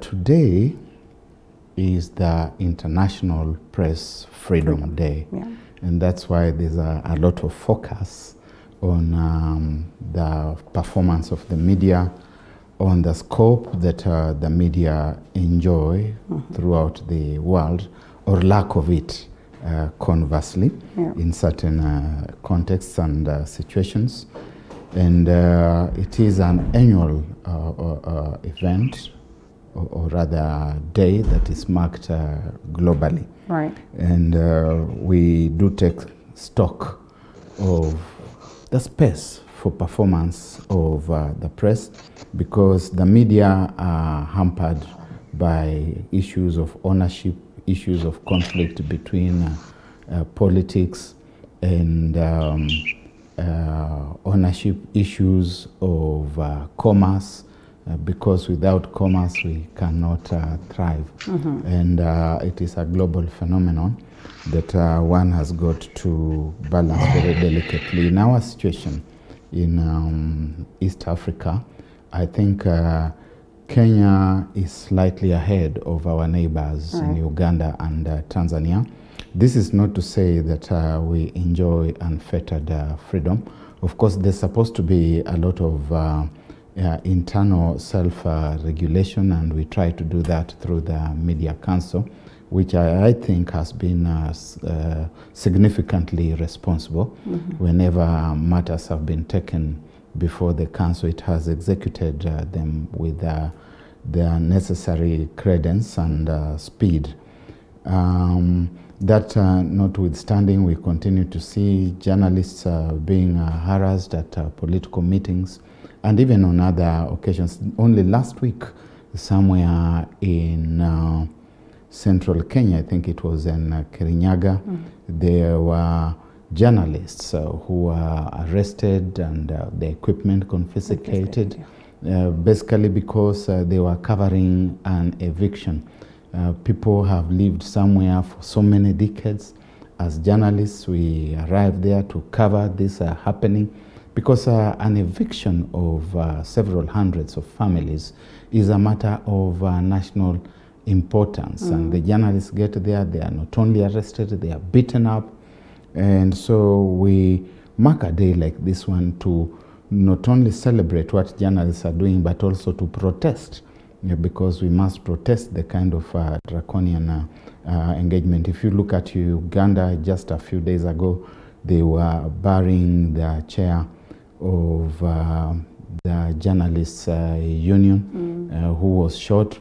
Speaker 22: Today is the International Press Freedom Day.
Speaker 2: Yeah.
Speaker 22: And that's why there's a lot of focus on the performance of the media, on the scope that the media enjoy throughout the world, or lack of it, conversely, in certain contexts and situations. And it is an annual event, or rather day, that is marked globally.
Speaker 2: Right.
Speaker 22: And we do take stock of the space for performance of the press, because the media are hampered by issues of ownership, issues of conflict between politics and ownership, issues of commerce, because without commerce we cannot thrive. And it is a global phenomenon that one has got to balance very delicately. In our situation in East Africa, I think Kenya is slightly ahead of our neighbors in Uganda and Tanzania. This is not to say that we enjoy unfettered freedom. Of course, there's supposed to be a lot of internal self-regulation, and we try to do that through the Media Council, which I think has been significantly responsible. Whenever matters have been taken before the council, it has executed them with the necessary credence and speed. That notwithstanding, we continue to see journalists being harassed at political meetings and even on other occasions. Only last week, somewhere in central Kenya, I think it was in Kirinyaga, there were journalists who were arrested and the equipment confiscated, basically because they were covering an eviction. People have lived somewhere for so many decades. As journalists, we arrive there to cover this happening, because an eviction of several hundreds of families is a matter of national importance. And the journalists get there, they are not only arrested, they are beaten up. And so we mark a day like this one to not only celebrate what journalists are doing, but also to protest, because we must protest the kind of draconian engagement. If you look at Uganda, just a few days ago, they were burying the chair of the journalists union who was shot.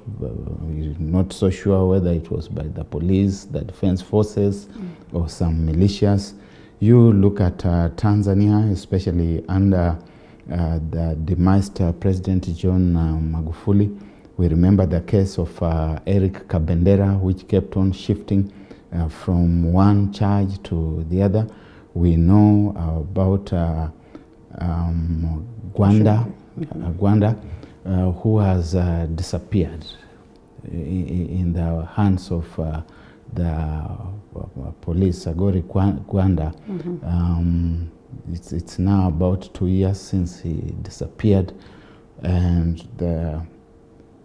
Speaker 22: Not so sure whether it was by the police, the defense forces, or some militias. You look at Tanzania, especially under the demised President John Magufuli. We remember the case of Eric Kabendera, which kept on shifting from one charge to the other. We know about Gwanda, who has disappeared in the hands of the police, Agori Gwanda. It's now about 2 years since he disappeared, and the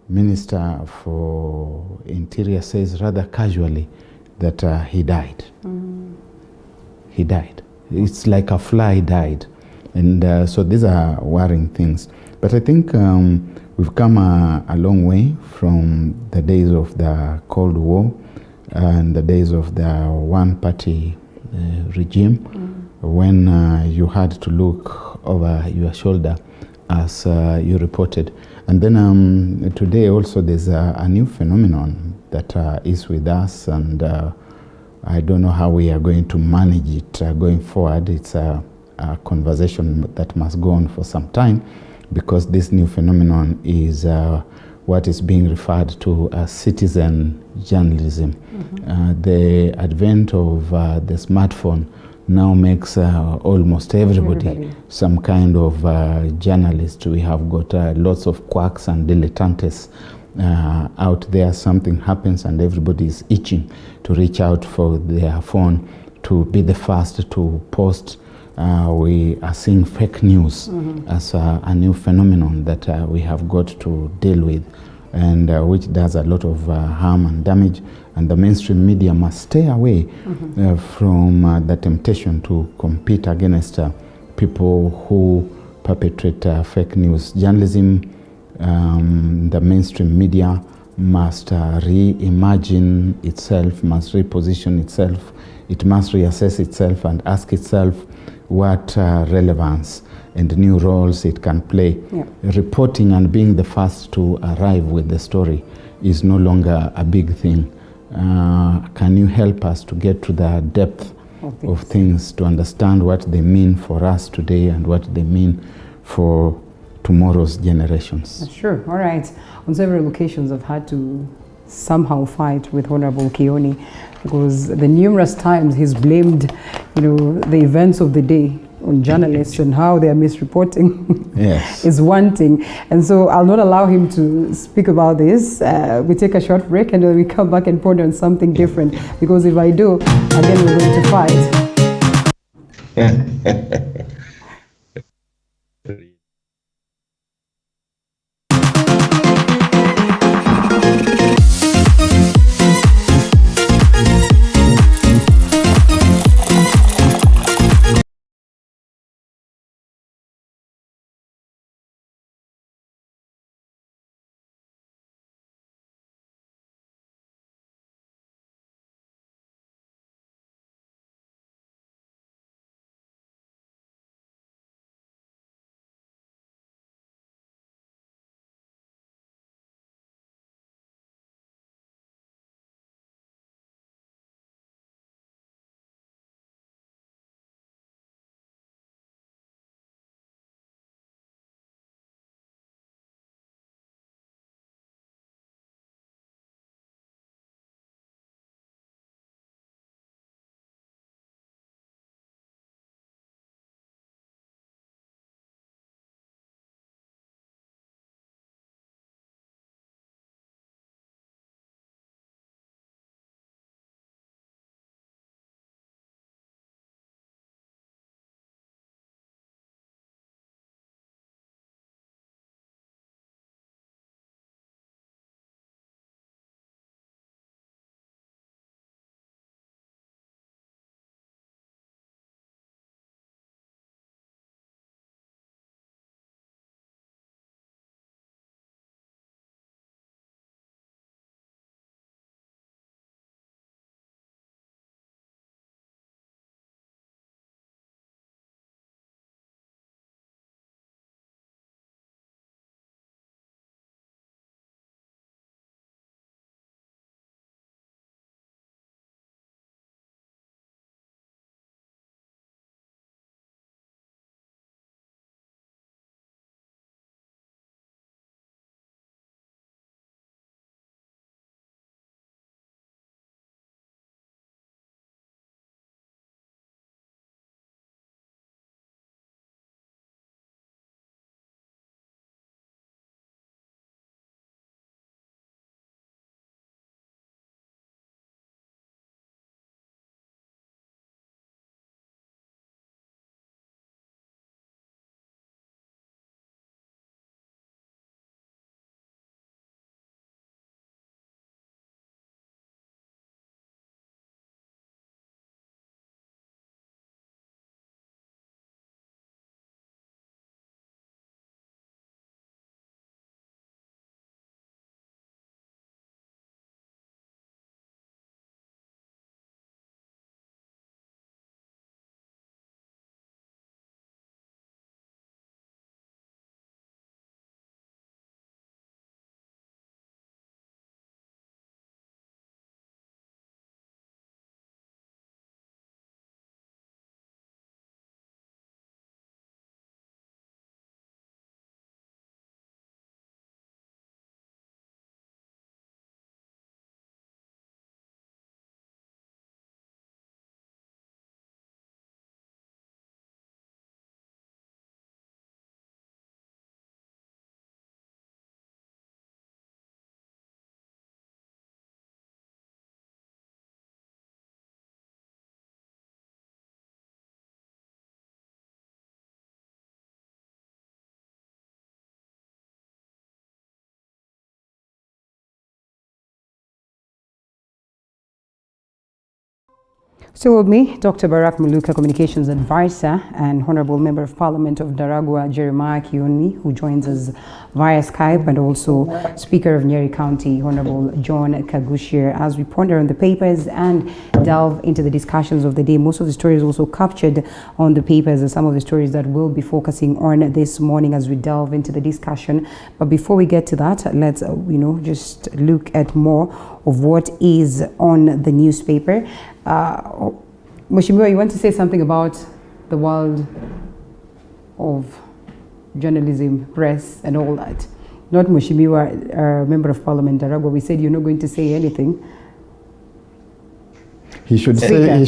Speaker 22: Minister for Interior says rather casually that he died. He died. It's like a fly died. And so these are worrying things. But I think we've come a long way from the days of the Cold War and the days of the one-party regime, when you had to look over your shoulder as you reported. And then today also there's a new phenomenon that is with us, and I don't know how we are going to manage it going forward. It's a conversation that must go on for some time, because this new phenomenon is what is being referred to as citizen journalism. The advent of the smartphone now makes almost everybody some kind of journalist. We have got lots of quacks and dilettantes out there. Something happens and everybody is itching to reach out for their phone to be the first to post. We are seeing fake news as a new phenomenon that we have got to deal with, and which does a lot of harm and damage. And the mainstream media must stay away from the temptation to compete against people who perpetrate fake news. Journalism, the mainstream media must reimagine itself, must reposition itself. It must reassess itself and ask itself what relevance and new roles it can play. Reporting and being the first to arrive with the story is no longer a big thing. Can you help us to get to the depth of things to understand what they mean for us today and what they mean for tomorrow's generations.
Speaker 2: Sure. All right. On several occasions, I've had to somehow fight with Honorable Kioni because the numerous times he's blamed, the events of the day on journalists and how they are misreporting
Speaker 22: yes.
Speaker 2: is one thing. And so I'll not allow him to speak about this. We take a short break and then we come back and ponder on something different, because if I do, again we're going to fight. Still with me, Dr. Barak Muluka, Communications Advisor, and Honorable Member of Parliament of Daragwa, Jeremiah Kioni, who joins us via Skype, and also Speaker of Nyeri County, Honorable John Kaguchia, as we ponder on the papers and delve into the discussions of the day. Most of the stories also captured on the papers are some of the stories that we'll be focusing on this morning as we delve into the discussion. But before we get to that, let's just look at more of what is on the newspaper. Mheshimiwa, you want to say something about the world of journalism, press, and all that? Not Mheshimiwa, Member of Parliament Daragwa. We said you're not going to say anything.
Speaker 22: He should say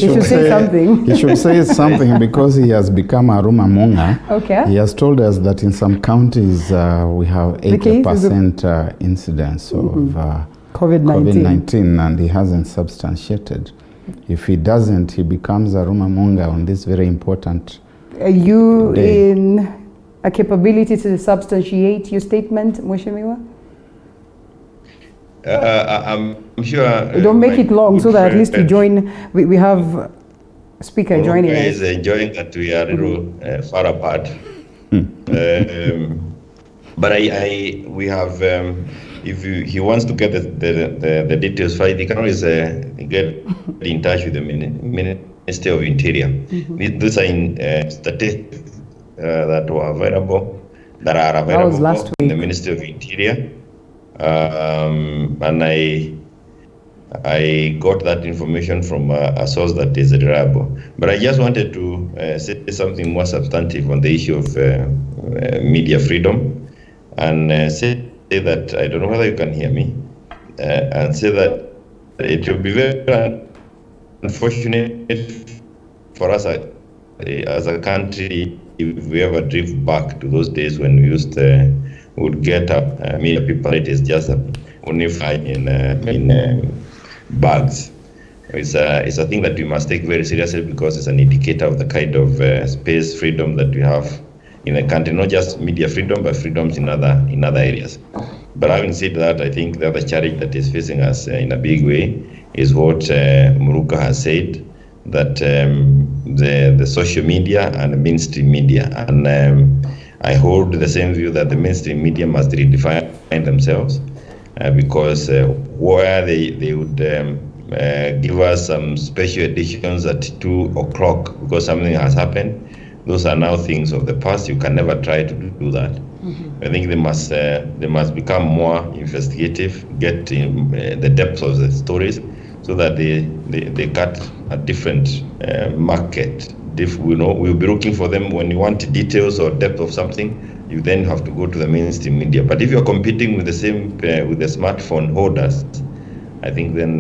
Speaker 22: something. He should say something because he has become a rumor monger.
Speaker 2: Okay.
Speaker 22: He has told us that in some counties we have 80% incidence of COVID-19, and he hasn't substantiated. If he doesn't, he becomes a rumor monger on this very important
Speaker 2: Are you
Speaker 22: day.
Speaker 2: in a capability to substantiate your statement, Mheshimiwa?
Speaker 21: I'm sure.
Speaker 2: Don't make it long so that at least we join. We have a speaker joining us.
Speaker 21: Is enjoying that we are far apart. But we have. If he wants to get the details, he can always get in touch with the Ministry of Interior. These are statistics that are available in the Ministry of Interior. And I got that information from a source that is reliable. But I just wanted to say something more substantive on the issue of media freedom, and say that, I don't know whether you can hear me, and say that it will be very unfortunate for us as a country if we ever drift back to those days when we used would get up media people. It is just unified in bags. It's a thing that we must take very seriously because it's an indicator of the kind of space freedom that we have in the country, not just media freedom, but freedoms in other areas. But having said that, I think the other challenge that is facing us in a big way is what Muluka has said, that the social media and the mainstream media, and I hold the same view that the mainstream media must redefine themselves because where they would give us some special editions at 2 o'clock because something has happened, those are now things of the past. You can never try to do that. I think they must become more investigative, get in the depths of the stories, so that they cut a different market. We'll be looking for them when you want details or depth of something. You then have to go to the mainstream media. But if you're competing with the same with the smartphone holders, I think then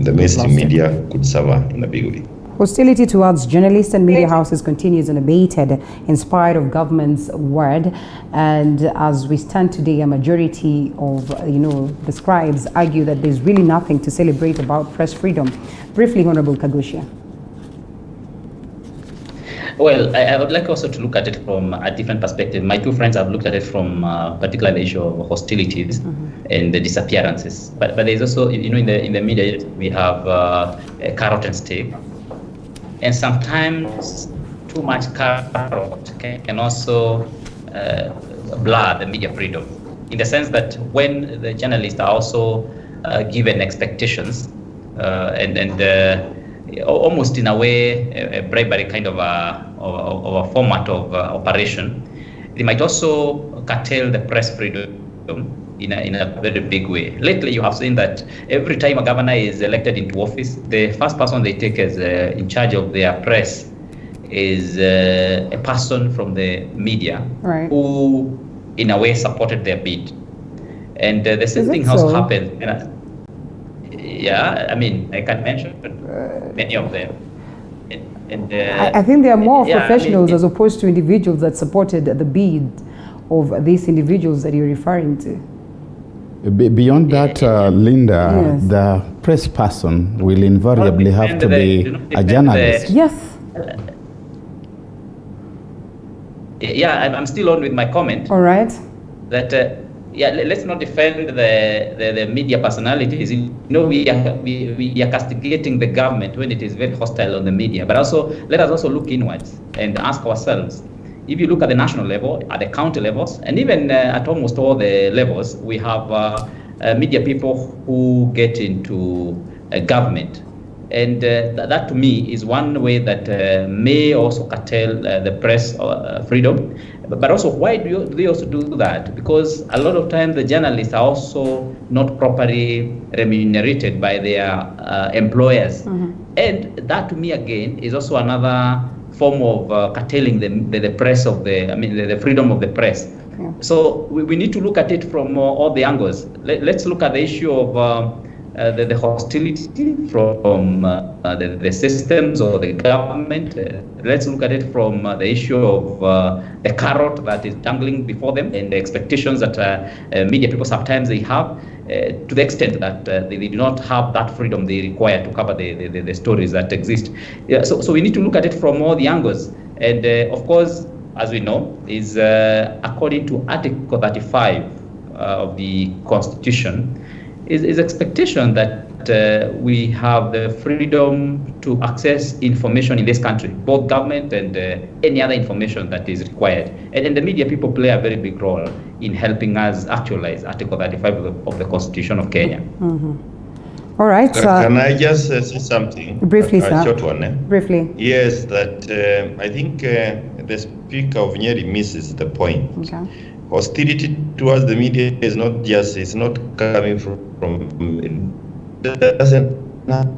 Speaker 21: the mainstream media could suffer in a big way.
Speaker 2: Hostility towards journalists and media houses continues unabated in spite of government's word. And as we stand today, a majority of the scribes argue that there's really nothing to celebrate about press freedom. Briefly, Honorable Kaguchia.
Speaker 20: Well, I would like also to look at it from a different perspective. My two friends have looked at it from particularly the issue of hostilities and the disappearances. But there's also, in the media, we have a carrot and stick. And sometimes too much carrot can also blur the media freedom, in the sense that when the journalists are also given expectations and almost in a way a bribery kind of a format of operation, they might also curtail the press freedom in a very big way. Lately, you have seen that every time a governor is elected into office, the first person they take as in charge of their press is a person from the media,
Speaker 2: right,
Speaker 20: who, in a way, supported their bid. And the same thing has happened. I mean, I can mention many of them.
Speaker 2: I think there are more professionals as opposed to individuals that supported the bid of these individuals that you're referring to.
Speaker 22: Beyond that, Linda, yes, the press person will invariably have to be a journalist.
Speaker 2: Yes.
Speaker 20: I'm still on with my comment.
Speaker 2: All right.
Speaker 20: That let's not defend the media personalities. We are castigating the government when it is very hostile on the media. But also, let us also look inwards and ask ourselves. If you look at the national level, at the county levels, and even at almost all the levels, we have media people who get into government And that to me is one way that may also curtail the press freedom. But also, why do they also do that? Because a lot of times the journalists are also not properly remunerated by their employers. And that to me again is also another form of curtailing the press of the freedom of the press. Yeah. So we need to look at it from all the angles. Let's look at the issue of the hostility from the systems or the government. Let's look at it from the issue of the carrot that is dangling before them and the expectations that media people sometimes they have, to the extent that they do not have that freedom they require to cover the stories that exist. Yeah, so we need to look at it from all the angles. And of course, as we know, is according to Article 35 of the Constitution, is expectation that we have the freedom to access information in this country, both government and any other information that is required. And the media people play a very big role in helping us actualize Article 35 of the Constitution of Kenya.
Speaker 2: All right.
Speaker 21: Can I just say something?
Speaker 2: Briefly, sir.
Speaker 21: A short one.
Speaker 2: Briefly.
Speaker 21: Yes, that I think the Speaker of Nyeri misses the point.
Speaker 2: Okay.
Speaker 21: Hostility towards the media is not coming from it doesn't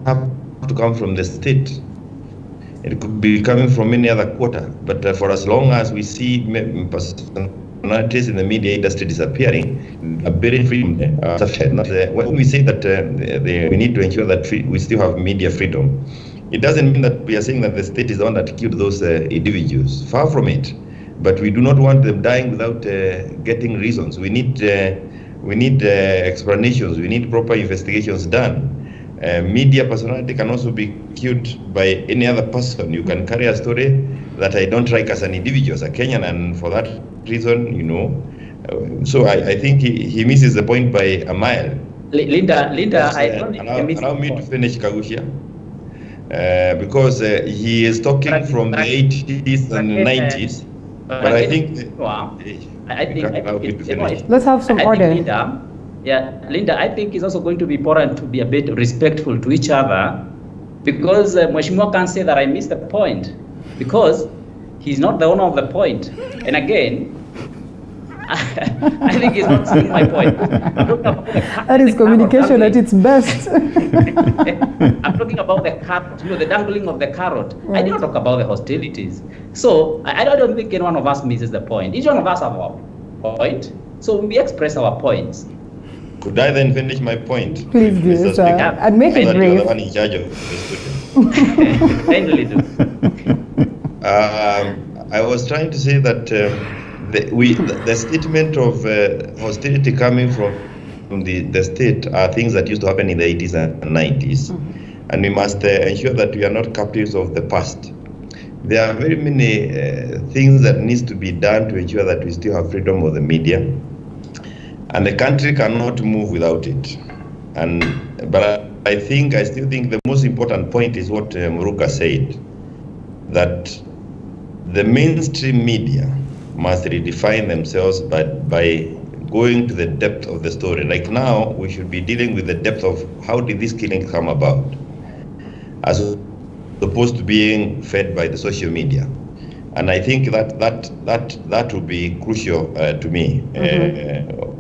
Speaker 21: have to come from the state. It could be coming from any other quarter. But for as long as we see personalities in the media industry disappearing, a very freedom. When we say that we need to ensure that we still have media freedom, it doesn't mean that we are saying that the state is the one that killed those individuals. Far from it. But we do not want them dying without getting reasons. We need explanations. We need proper investigations done. Media personality can also be killed by any other person. You can carry a story that I don't like as an individual, as a Kenyan, and for that reason, so I think he misses the point by a mile.
Speaker 20: Linda,
Speaker 21: allow me to finish, Kaguchia. Because he is talking from the 80s and 90s. But I think
Speaker 2: let's have some order.
Speaker 20: Linda, I think it's also going to be important to be a bit respectful to each other, because Mheshimiwa can't say that I missed the point, because he's not the owner of the point. And again, I think he's not seeing my point.
Speaker 2: That is communication at its best.
Speaker 20: I'm talking about the carrot, the dangling of the carrot. Right. I did not talk about the hostilities. So I don't think any one of us misses the point. Each one of us have our point. So we express our points.
Speaker 21: Could I then finish my point?
Speaker 2: Please do, sir. And make it brief.
Speaker 21: You're the one in charge of this.
Speaker 20: Kindly do.
Speaker 21: I was trying to say that the statement of hostility coming from the state are things that used to happen in the 80s and 90s. And we must ensure that we are not captives of the past. There are very many things that needs to be done to ensure that we still have freedom of the media. And the country cannot move without it. But I still think the most important point is what Muluka said, that the mainstream media must redefine themselves by going to the depth of the story. Like now, we should be dealing with the depth of how did this killing come about, as opposed to being fed by the social media. And I think that would be crucial to me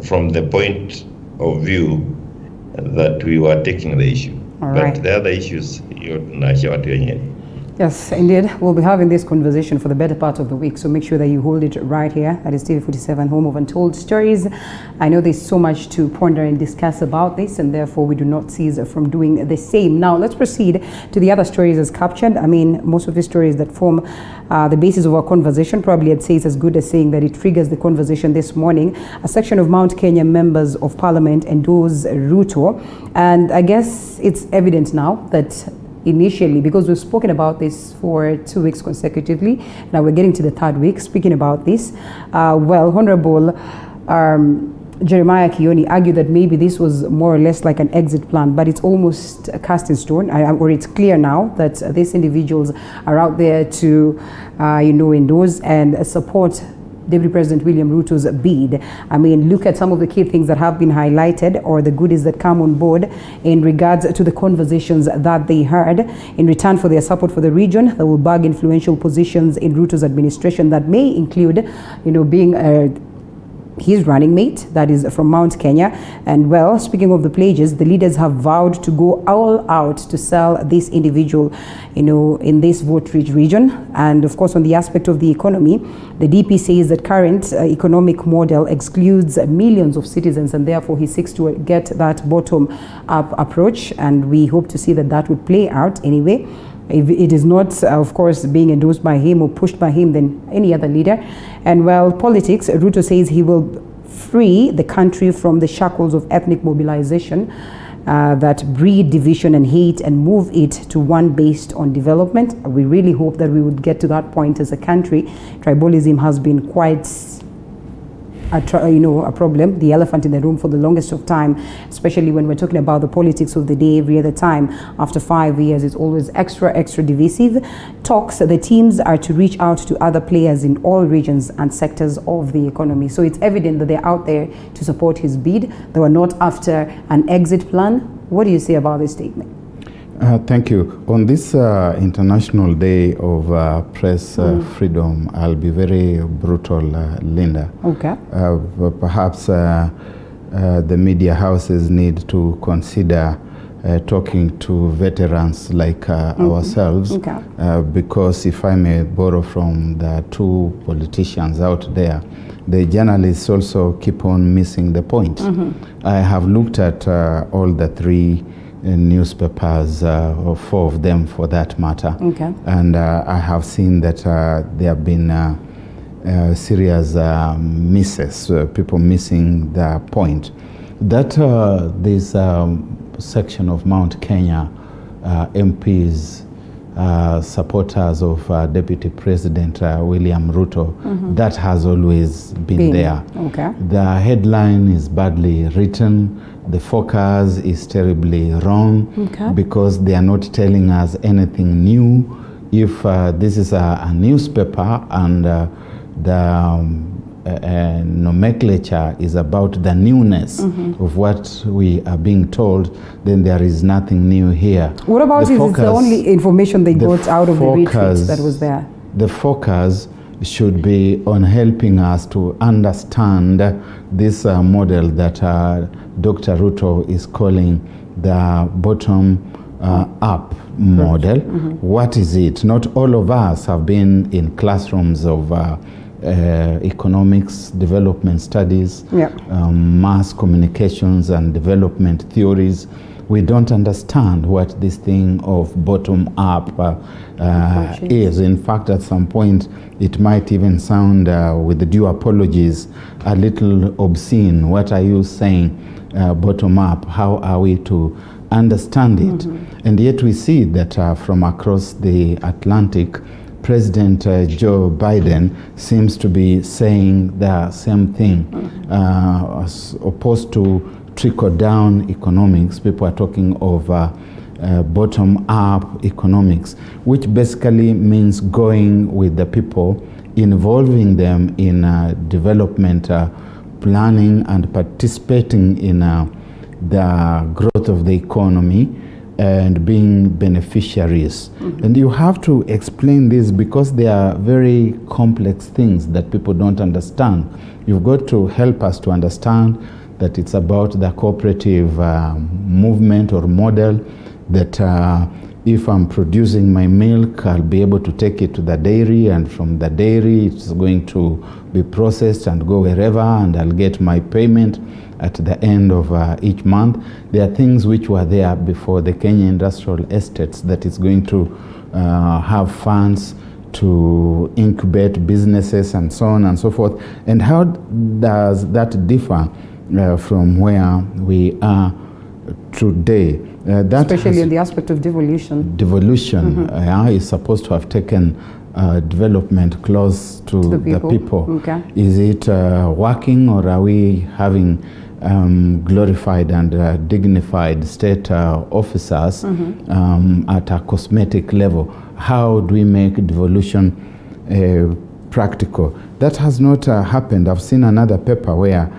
Speaker 21: from the point of view that we were taking the issue.
Speaker 2: All right.
Speaker 21: But the other issues,
Speaker 2: yes, indeed. We'll be having this conversation for the better part of the week, so make sure that you hold it right here. That is TV47, Home of Untold Stories. I know there's so much to ponder and discuss about this, and therefore we do not cease from doing the same. Now, let's proceed to the other stories as captured. I mean, most of the stories that form the basis of our conversation, probably I'd say it's as good as saying that it triggers the conversation this morning. A section of Mount Kenya members of Parliament endorse Ruto, and I guess it's evident now that initially, because we've spoken about this for 2 weeks consecutively, now we're getting to the third week speaking about this. Honorable Jeremiah Kioni argued that maybe this was more or less like an exit plan, but it's almost cast in stone, or it's clear now that these individuals are out there to, endorse and support Deputy President William Ruto's bid. I mean, look at some of the key things that have been highlighted, or the goodies that come on board in regards to the conversations that they heard. In return for their support for the region, they will bag influential positions in Ruto's administration that may include, being his running mate, that is from Mount Kenya. And well, speaking of the pledges, the leaders have vowed to go all out to sell this individual, in this vote-rich region. And of course, on the aspect of the economy, the DP says that current economic model excludes millions of citizens, and therefore he seeks to get that bottom-up approach. And we hope to see that would play out anyway. If it is not, of course, being endorsed by him or pushed by him, then any other leader. And well, politics, Ruto says he will free the country from the shackles of ethnic mobilization that breed division and hate, and move it to one based on development. We really hope that we would get to that point as a country. Tribalism has been quite a problem, the elephant in the room for the longest of time, especially when we're talking about the politics of the day every other time. After 5 years, it's always extra divisive. Talks, the teams are to reach out to other players in all regions and sectors of the economy. So it's evident that they're out there to support his bid. They were not after an exit plan. What do you say about this statement?
Speaker 22: Thank you. On this International Day of Press Freedom, I'll be very brutal, Linda.
Speaker 2: Okay.
Speaker 22: Perhaps the media houses need to consider talking to veterans like ourselves, because if I may borrow from the two politicians out there, the journalists also keep on missing the point. I have looked at all the three newspapers, or 4 of them for that matter, and I have seen that there have been serious misses, people missing the point. That this section of Mount Kenya MPs, supporters of Deputy President William Ruto, that has always been there. The headline is badly written. The focus is terribly wrong, because they are not telling us anything new. If this is a newspaper and the nomenclature is about the newness of what we are being told, then there is nothing new here.
Speaker 2: What about if it's the only information they got out of the retreat that was there?
Speaker 22: The focus should be on helping us to understand this model that Dr. Ruto is calling the bottom-up model. What is it? Not all of us have been in classrooms of economics, development studies, mass communications and development theories. We don't understand what this thing of bottom-up is. In fact, at some point, it might even sound, with the due apologies, a little obscene. What are you saying, bottom-up? How are we to understand it? And yet we see that from across the Atlantic, President Joe Biden seems to be saying the same thing, as opposed to trickle-down economics. People are talking of bottom-up economics, which basically means going with the people, involving them in development planning and participating in the growth of the economy and being beneficiaries. And you have to explain this because they are very complex things that people don't understand. You've got to help us to understand that it's about the cooperative movement or model, that if I'm producing my milk, I'll be able to take it to the dairy, and from the dairy it's going to be processed and go wherever, and I'll get my payment at the end of each month. There are things which were there before the Kenya Industrial Estates, that is going to have funds to incubate businesses and so on and so forth. And how does that differ from where we are today?
Speaker 2: Especially in the aspect of devolution.
Speaker 22: Devolution is supposed to have taken development close to the people. Is it working, or are we having glorified and dignified state officers at a cosmetic level? How do we make devolution practical. That has not happened. I've seen another paper where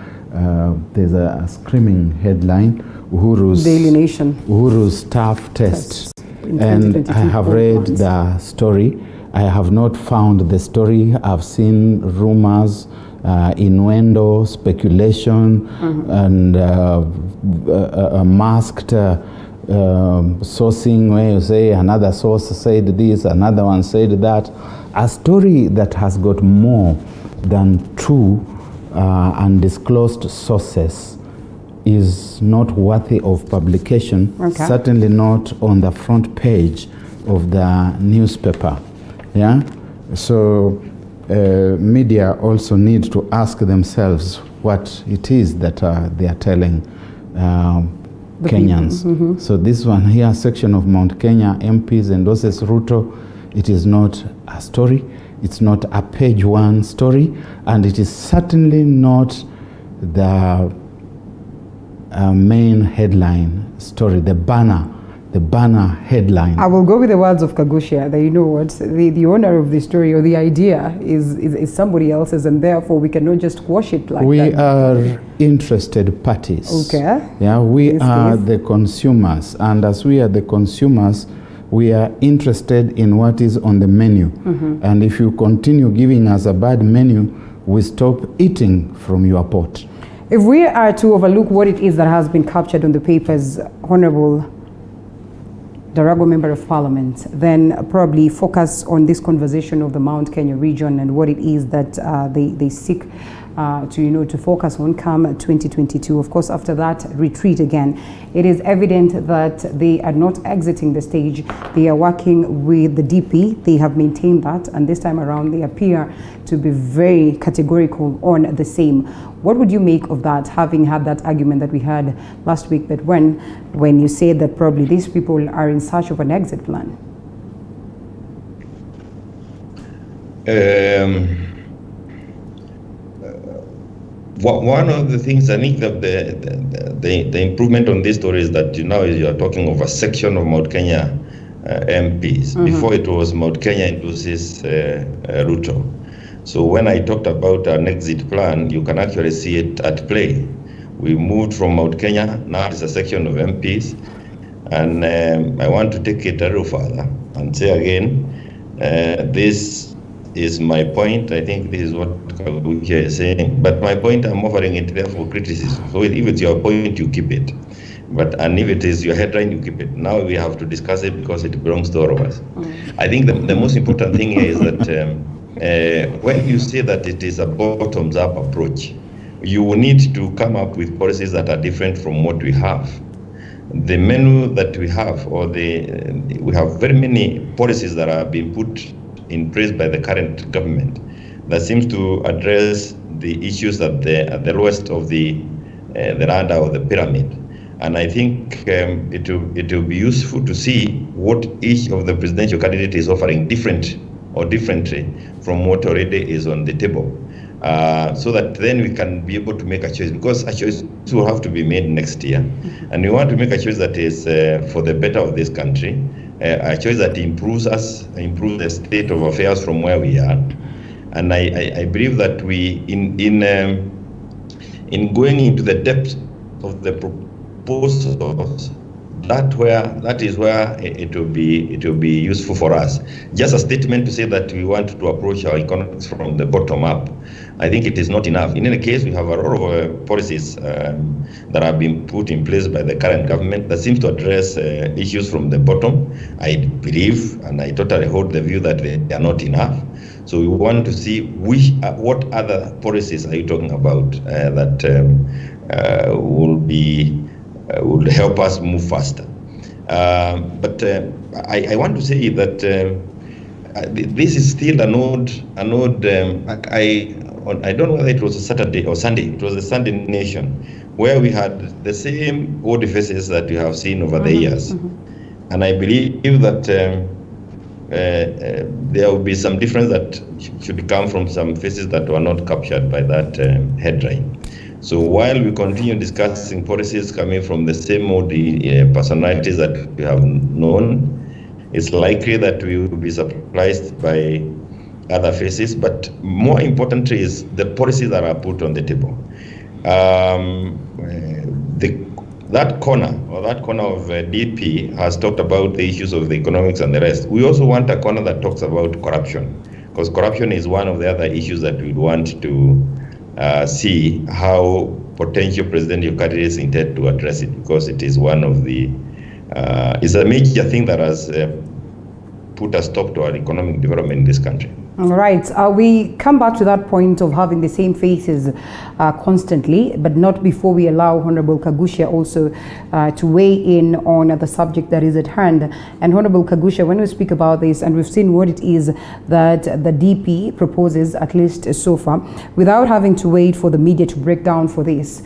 Speaker 22: there's a screaming headline,
Speaker 2: Daily Nation.
Speaker 22: Uhuru's staff test. And I have read the story. I have not found the story. I've seen rumors, innuendo, speculation, and masked sourcing, where you say another source said this, another one said that. A story that has got more than two undisclosed sources is not worthy of publication, certainly not on the front page of the newspaper. Yeah, so media also need to ask themselves what it is that they are telling Kenyans. So this one here, section of Mount Kenya MPs endorses Ruto. It is not a story. It's not a page one story, and it is certainly not the main headline story, the banner headline.
Speaker 2: I will go with the words of Kaguchia, that you know what, the owner of the story or the idea is somebody else's, and therefore we cannot just quash it like that.
Speaker 22: We are interested parties.
Speaker 2: Okay.
Speaker 22: Yeah, we are the consumers, and as we are the consumers, we are interested in what is on the menu. And if you continue giving us a bad menu, we stop eating from your pot.
Speaker 2: If we are to overlook what it is that has been captured on the papers, Honorable Darago Member of Parliament, then probably focus on this conversation of the Mount Kenya region and what it is that they seek to focus on come 2022. Of course, after that, retreat again. It is evident that they are not exiting the stage. They are working with the DP. They have maintained that, and this time around, they appear to be very categorical on the same. What would you make of that, having had that argument that we had last week, that when you say that probably these people are in search of an exit plan?
Speaker 21: One of the things I think that the improvement on this story is that you are talking of a section of Mount Kenya MPs. Before it was Mount Kenya endorses Ruto. So when I talked about an exit plan, you can actually see it at play. We moved from Mount Kenya, now it's a section of MPs. And I want to take it a little further and say again, this is my point. I think this is what Kaguchia is saying. But my point, I'm offering it there for criticism. So if it's your point, you keep it. And if it is your headline, you keep it. Now we have to discuss it because it belongs to all of us. I think the most important thing here is that when you say that it is a bottoms-up approach, you will need to come up with policies that are different from what we have. The menu that we have, we have very many policies that are being put in place by the current government that seems to address the issues at the lowest of the ladder or the pyramid. And I think it will be useful to see what each of the presidential candidate is offering differently from what already is on the table, so that then we can be able to make a choice, because a choice will have to be made next year. And we want to make a choice that is for the better of this country, a choice that improves the state of affairs from where we are. And I believe that we, in going into the depth of the proposals, that is where it will be useful for us. Just a statement to say that we want to approach our economics from the bottom up, I think it is not enough. In any case, we have a lot of policies that have been put in place by the current government that seems to address issues from the bottom. I believe, and I totally hold the view that they are not enough. So we want to see what other policies are you talking about that would help us move faster. But I want to say that this is still an old I don't know whether it was a Saturday or Sunday. It was a Sunday Nation, where we had the same old faces that we have seen over the years. And I believe that there will be some difference that should come from some faces that were not captured by that headline. So while we continue discussing policies coming from the same old personalities that we have known, it's likely that we will be surprised by other phases, but more importantly is the policies that are put on the table. That corner of DP has talked about the issues of the economics and the rest. We also want a corner that talks about corruption, because corruption is one of the other issues that we want to see how potential presidential candidates intend to address it, because it is one of the is a major thing that has put a stop to our economic development in this country.
Speaker 2: Right. We come back to that point of having the same faces constantly, but not before we allow Honorable Kaguchia also to weigh in on the subject that is at hand. And Honorable Kaguchia, when we speak about this, and we've seen what it is that the DP proposes, at least so far, without having to wait for the media to break down for this,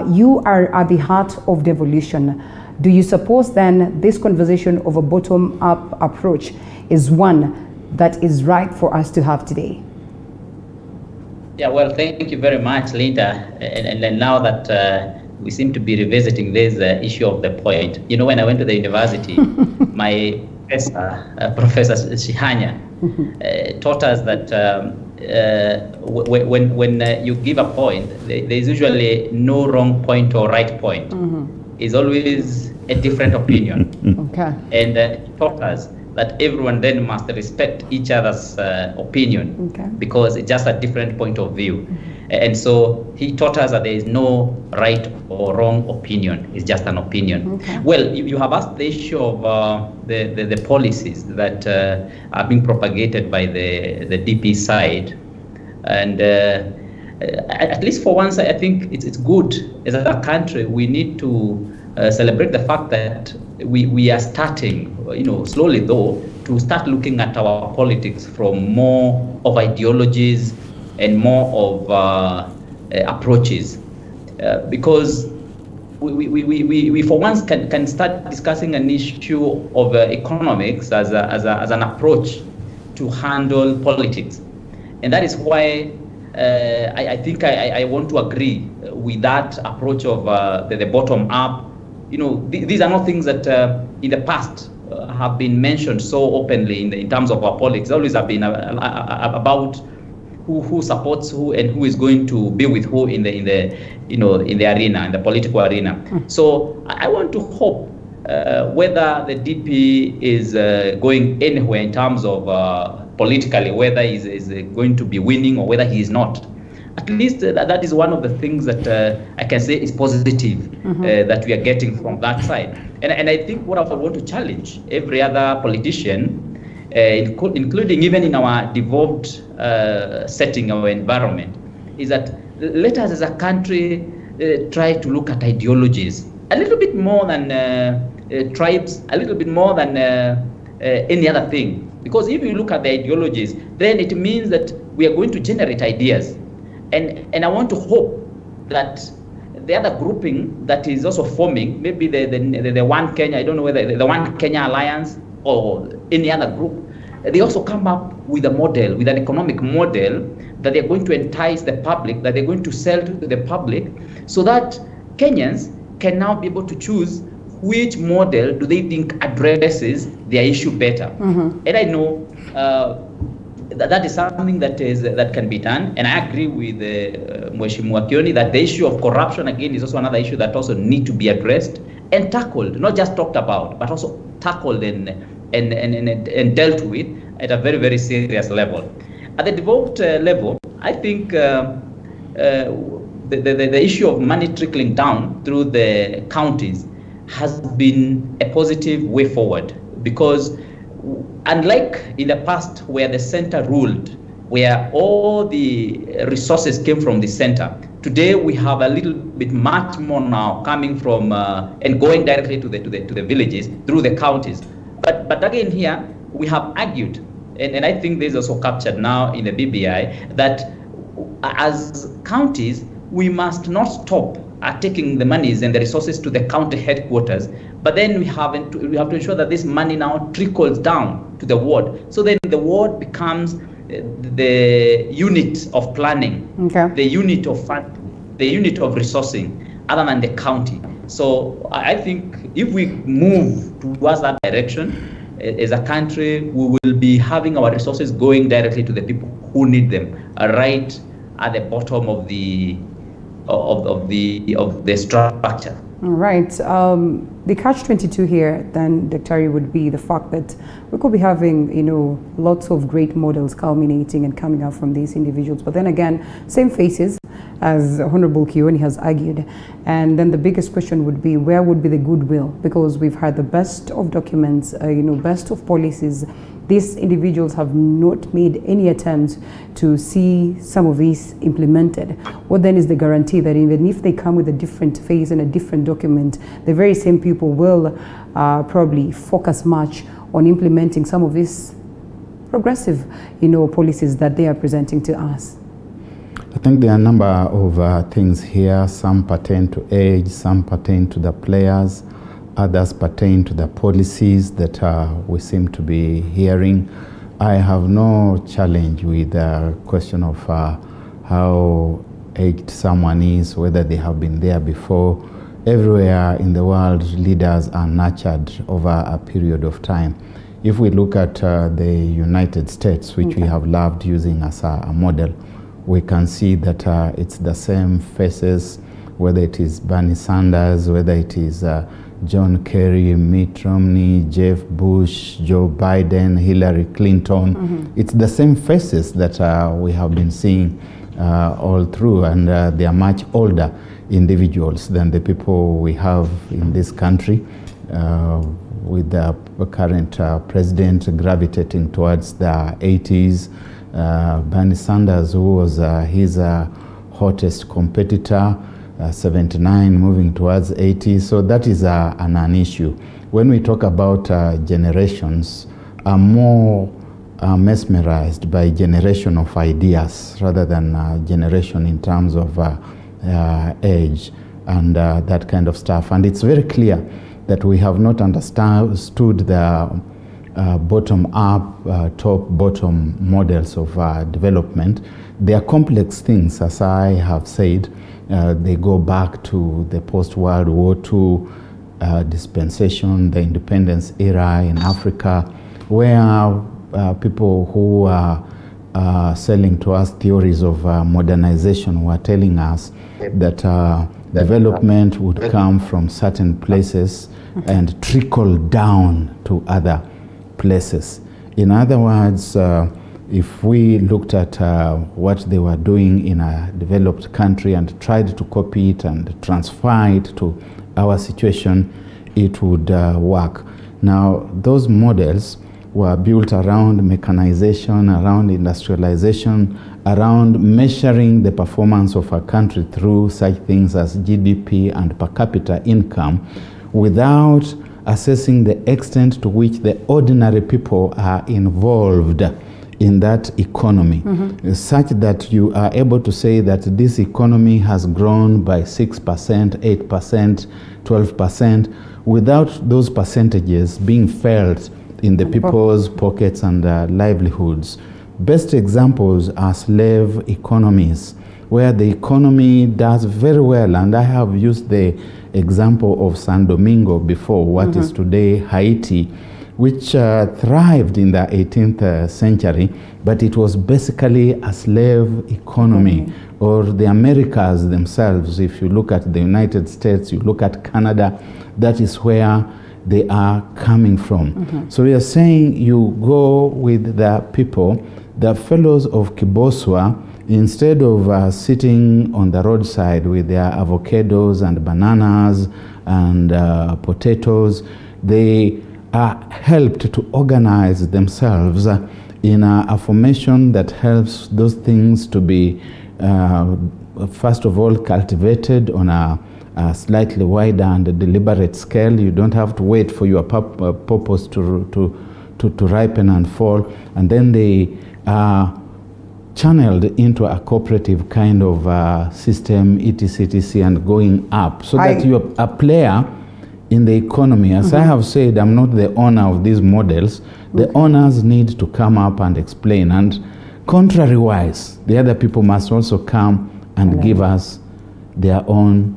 Speaker 2: you are at the heart of devolution. Do you suppose then this conversation of a bottom-up approach is one that is right for us to have today?
Speaker 20: Yeah, well, thank you very much, Linda. And now that we seem to be revisiting this issue of the point, you know, when I went to the university, my Professor Shihanya, taught us that when you give a point, there's usually no wrong point or right point. It's always a different opinion.
Speaker 2: Okay.
Speaker 20: And taught us that everyone then must respect each other's opinion, because it's just a different point of view. And so he taught us that there is no right or wrong opinion, it's just an opinion. Well, you have asked the issue of the policies that are being propagated by the DP side. And at least for once, I think it's good. As a country, we need to celebrate the fact that we are starting, slowly though, to start looking at our politics from more of ideologies and more of approaches, because we for once can start discussing an issue of economics as an approach to handle politics. And that is why I think I want to agree with that approach of the bottom up. These are not things that in the past have been mentioned so openly in terms of our politics. Always have been about who supports who and who is going to be with who in the arena, in the political arena. So I want to hope whether the DP is going anywhere in terms of politically, whether he is going to be winning or whether he is not. At least that is one of the things that I can say is positive that we are getting from that side. And I think what I want to challenge every other politician, including even in our devolved setting, our environment, is that let us as a country try to look at ideologies a little bit more than tribes, a little bit more than any other thing. Because if you look at the ideologies, then it means that we are going to generate ideas. And I want to hope that the other grouping that is also forming, maybe the One Kenya, I don't know whether the One Kenya Alliance or any other group, they also come up with a model, with an economic model that they're going to entice the public, that they're going to sell to the public, so that Kenyans can now be able to choose which model do they think addresses their issue better. And I know that is something that can be done, and I agree with Mheshimiwa Kioni that the issue of corruption again is also another issue that also need to be addressed and tackled, not just talked about, but also tackled and dealt with at a very, very serious level. At the devolved level, I think the issue of money trickling down through the counties has been a positive way forward, because unlike in the past where the center ruled, where all the resources came from the center, today we have a little bit much more now coming from and going directly to the villages through the counties. But again here we have argued, and I think this is also captured now in the BBI, that as counties we must not stop taking the monies and the resources to the county headquarters, but then we have to ensure that this money now trickles down to the ward, so then the ward becomes the unit of planning, the unit of funding, the unit of resourcing, other than the county. So I think if we move towards that direction, as a country, we will be having our resources going directly to the people who need them, right at the bottom of the structure.
Speaker 2: All right. The catch-22 here, then, Dr. would be the fact that we could be having, lots of great models culminating and coming out from these individuals. But then again, same faces, as Honorable Kioni has argued. And then the biggest question would be, where would be the goodwill? Because we've had the best of documents, best of policies. These individuals have not made any attempt to see some of these implemented. What then is the guarantee that even if they come with a different phase and a different document, the very same people will probably focus much on implementing some of these progressive, policies that they are presenting to us?
Speaker 22: I think there are a number of things here. Some pertain to age, some pertain to the players, others pertain to the policies that we seem to be hearing. I have no challenge with the question of how aged someone is, whether they have been there before. Everywhere in the world, leaders are nurtured over a period of time. If we look at the United States, which we have loved using as a model, we can see that it's the same faces, whether it is Bernie Sanders, whether it is John Kerry, Mitt Romney, Jeff Bush, Joe Biden, Hillary Clinton. It's the same faces that we have been seeing all through, and they are much older individuals than the people we have in this country, with the current president gravitating towards the 80s. Bernie Sanders, who was his hottest competitor, 79 moving towards 80. So that is a non-issue. When we talk about generations, I'm more mesmerized by generation of ideas rather than generation in terms of age and that kind of stuff. And it's very clear that we have not understood the bottom-up, top-bottom models of development. They are complex things, as I have said. They go back to the post-World War II dispensation, the independence era in Africa, where people who are selling to us theories of modernization were telling us that development would come from certain places and trickle down to other places. In other words, if we looked at what they were doing in a developed country and tried to copy it and transfer it to our situation, it would work. Now, those models were built around mechanization, around industrialization, around measuring the performance of a country through such things as GDP and per capita income, without assessing the extent to which the ordinary people are involved in that economy, such that you are able to say that this economy has grown by 6%, 8%, 12%, without those percentages being felt in the people's pockets and livelihoods. Best examples are slave economies, where the economy does very well, and I have used the example of San Domingo before, what is today Haiti, which thrived in the 18th century, but it was basically a slave economy. Or the Americas themselves, if you look at the United States, you look at Canada, that is where they are coming from. So we are saying you go with the people, the fellows of Kiboswa, instead of sitting on the roadside with their avocados and bananas and potatoes, they are helped to organize themselves in a formation that helps those things to be, first of all, cultivated on a slightly wider and deliberate scale. You don't have to wait for your purpose to ripen and fall, and then they are channeled into a cooperative kind of system, etc., and going up, so that you're a player in the economy. As I have said, I'm not the owner of these models. The owners need to come up and explain, and contrary-wise, the other people must also come and give us their own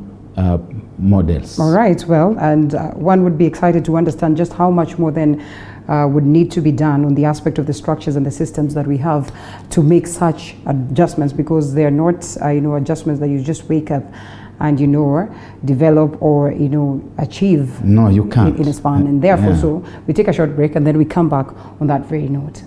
Speaker 22: models.
Speaker 2: All right, well, and one would be excited to understand just how much more then would need to be done on the aspect of the structures and the systems that we have to make such adjustments, because they're not, adjustments that you just wake up and, develop or, achieve.
Speaker 22: No, you can't.
Speaker 2: In a span. And therefore, so we take a short break and then we come back on that very note.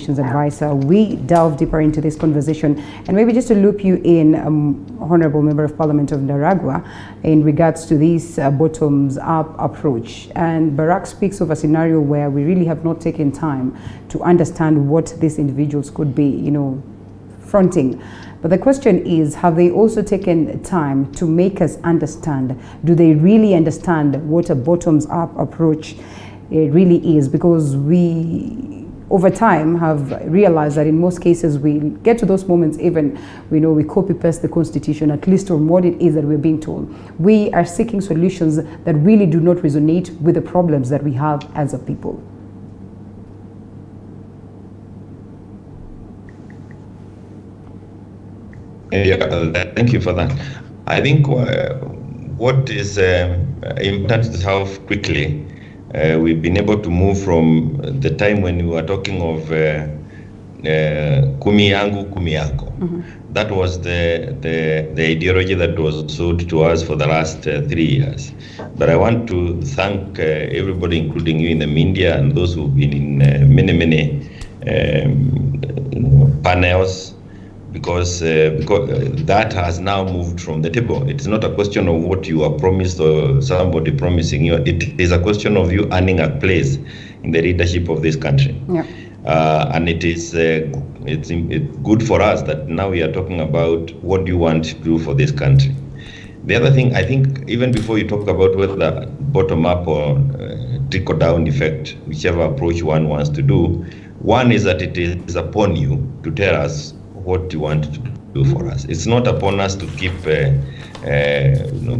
Speaker 2: Advisor, we delve deeper into this conversation, and maybe just to loop you in, Honorable Member of Parliament of Ndaragwa, in regards to this bottoms-up approach. And Barack speaks of a scenario where we really have not taken time to understand what these individuals could be, fronting. But the question is, have they also taken time to make us understand? Do they really understand what a bottoms-up approach really is? Because we, over time, have realized that in most cases we get to those moments, even we copy paste the Constitution, at least on what it is that we're being told. We are seeking solutions that really do not resonate with the problems that we have as a people.
Speaker 21: Thank you for that. I think what is important is how quickly we've been able to move from the time when we were talking of kumi yangu, kumi yako. That was the ideology that was sold to us for the last 3 years. But I want to thank everybody, including you in the media and those who've been in many panels, because that has now moved from the table. It's not a question of what you are promised or somebody promising you. It is a question of you earning a place in the leadership of this country.
Speaker 2: Yeah.
Speaker 21: And it is it's good for us that now we are talking about what do you want to do for this country. The other thing, I think, even before you talk about whether bottom-up or trickle-down effect, whichever approach one wants to do, one is that it is upon you to tell us what you want to do. for us. It's not upon us to keep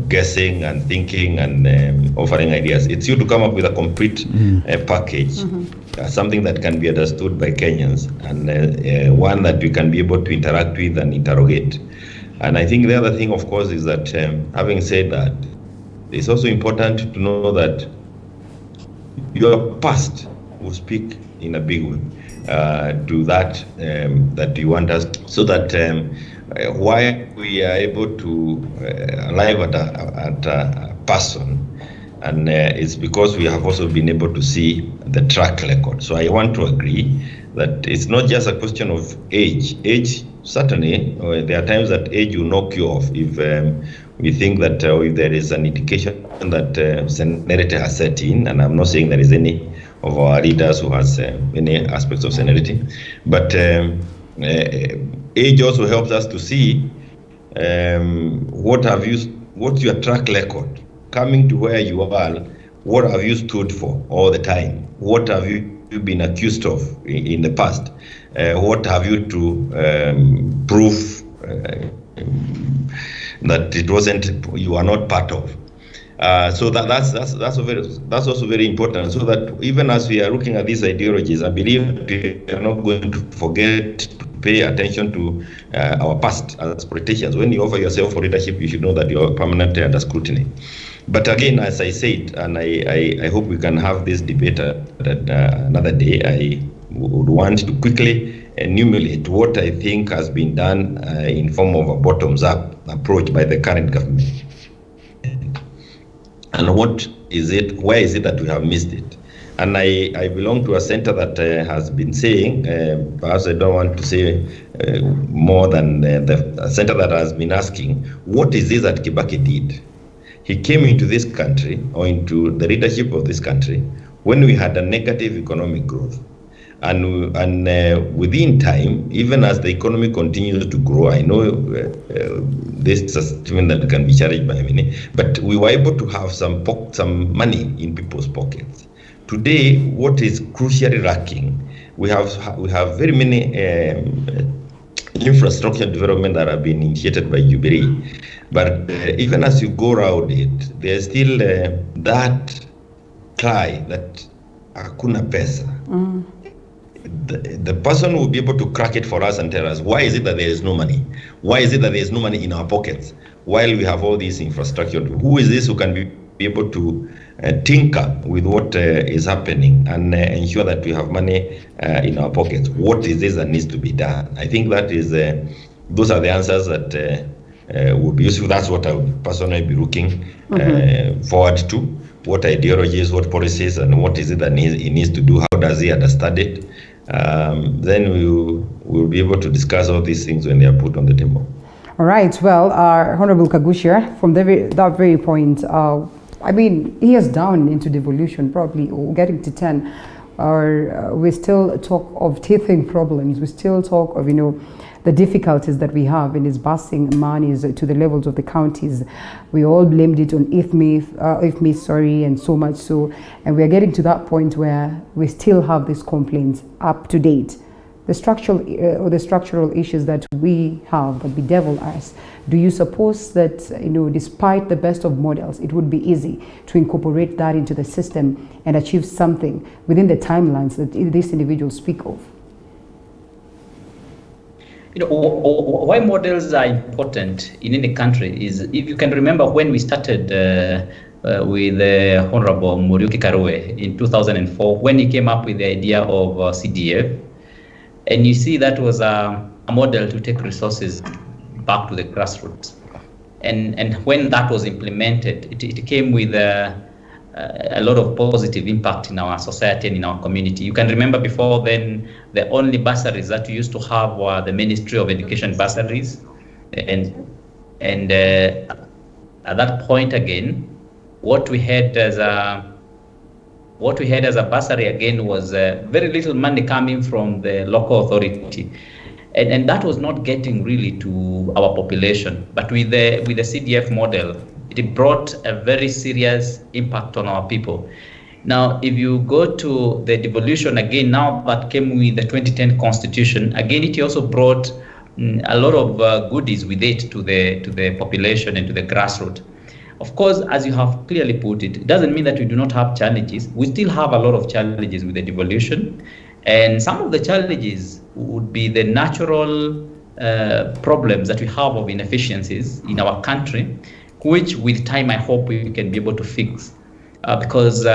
Speaker 21: guessing and thinking and offering ideas. It's you to come up with a complete package, something that can be understood by Kenyans, and one that we can be able to interact with and interrogate. And I think the other thing, of course, is that having said that, it's also important to know that your past will speak in a big way to that that you want us, so that why we are able to arrive at a person, and it's because we have also been able to see the track record. So I want to agree that it's not just a question of age. Age, certainly, there are times that age will knock you off if we think that if there is an indication that senility has set in, and I'm not saying there is any of our leaders who has any aspects of senility, but age also helps us to see what's your track record coming to where you are. What have you stood for all the time? What have you been accused of in the past? What have you to prove that it wasn't, you are not part of? So that's also very important, so that even as we are looking at these ideologies, I believe we are not going to forget to pay attention to our past as politicians. When you offer yourself for leadership, you should know that you are permanently under scrutiny. But again, as I said, and I hope we can have this debate another day, I would want to quickly enumerate what I think has been done in form of a bottoms-up approach by the current government. And what is it, where is it that we have missed it? And I belong to a center that has been saying, perhaps I don't want to say more than the center that has been asking, what is this that Kibaki did? He came into this country, or into the leadership of this country, when we had a negative economic growth. And within time, even as the economy continues to grow, I know this is a statement that can be challenged by many, but we were able to have some money in people's pockets. Today, what is crucially lacking, we have very many infrastructure development that have been initiated by Jubilee, but even as you go around it, there's still that cry that hakuna pesa. The person will be able to crack it for us and tell us, why is it that there is no money? Why is it that there is no money in our pockets while we have all this infrastructure? Who is this who can be able to tinker with what is happening and ensure that we have money in our pockets? What is this that needs to be done? I think that is, those are the answers that would be useful. That's what I would personally be looking forward to. What ideologies, what policies, and what is it that he needs to do? How does he understand it? Then we'll be able to discuss all these things when they are put on the table.
Speaker 2: All right. Well, Honorable Kaguchia, from that very point, I mean, he is down into devolution, probably, or getting to 10. We still talk of teething problems. We still talk of, the difficulties that we have in disbursing monies to the levels of the counties. We all blamed it on IFMI, and so much so. And we are getting to that point where we still have these complaints up to date. The structural issues that we have, that bedevil us. Do you suppose that, despite the best of models, it would be easy to incorporate that into the system and achieve something within the timelines that these individuals speak of?
Speaker 20: Why models are important in any country is, if you can remember when we started with the Honorable Muluka Karue in 2004, when he came up with the idea of CDF, and you see that was a model to take resources back to the grassroots. And when that was implemented, it came with a lot of positive impact in our society and in our community. You can remember before then, the only bursaries that we used to have were the Ministry of Education bursaries. And at that point again, what we had as a bursary again was very little money coming from the local authority. And that was not getting really to our population. But with the CDF model, it brought a very serious impact on our people. Now, if you go to the devolution again, now that came with the 2010 Constitution, again, it also brought a lot of goodies with it to the population and to the grassroots. Of course, as you have clearly put it, it doesn't mean that we do not have challenges. We still have a lot of challenges with the devolution. And some of the challenges would be the natural problems that we have of inefficiencies in our country, which with time I hope we can be able to fix. Because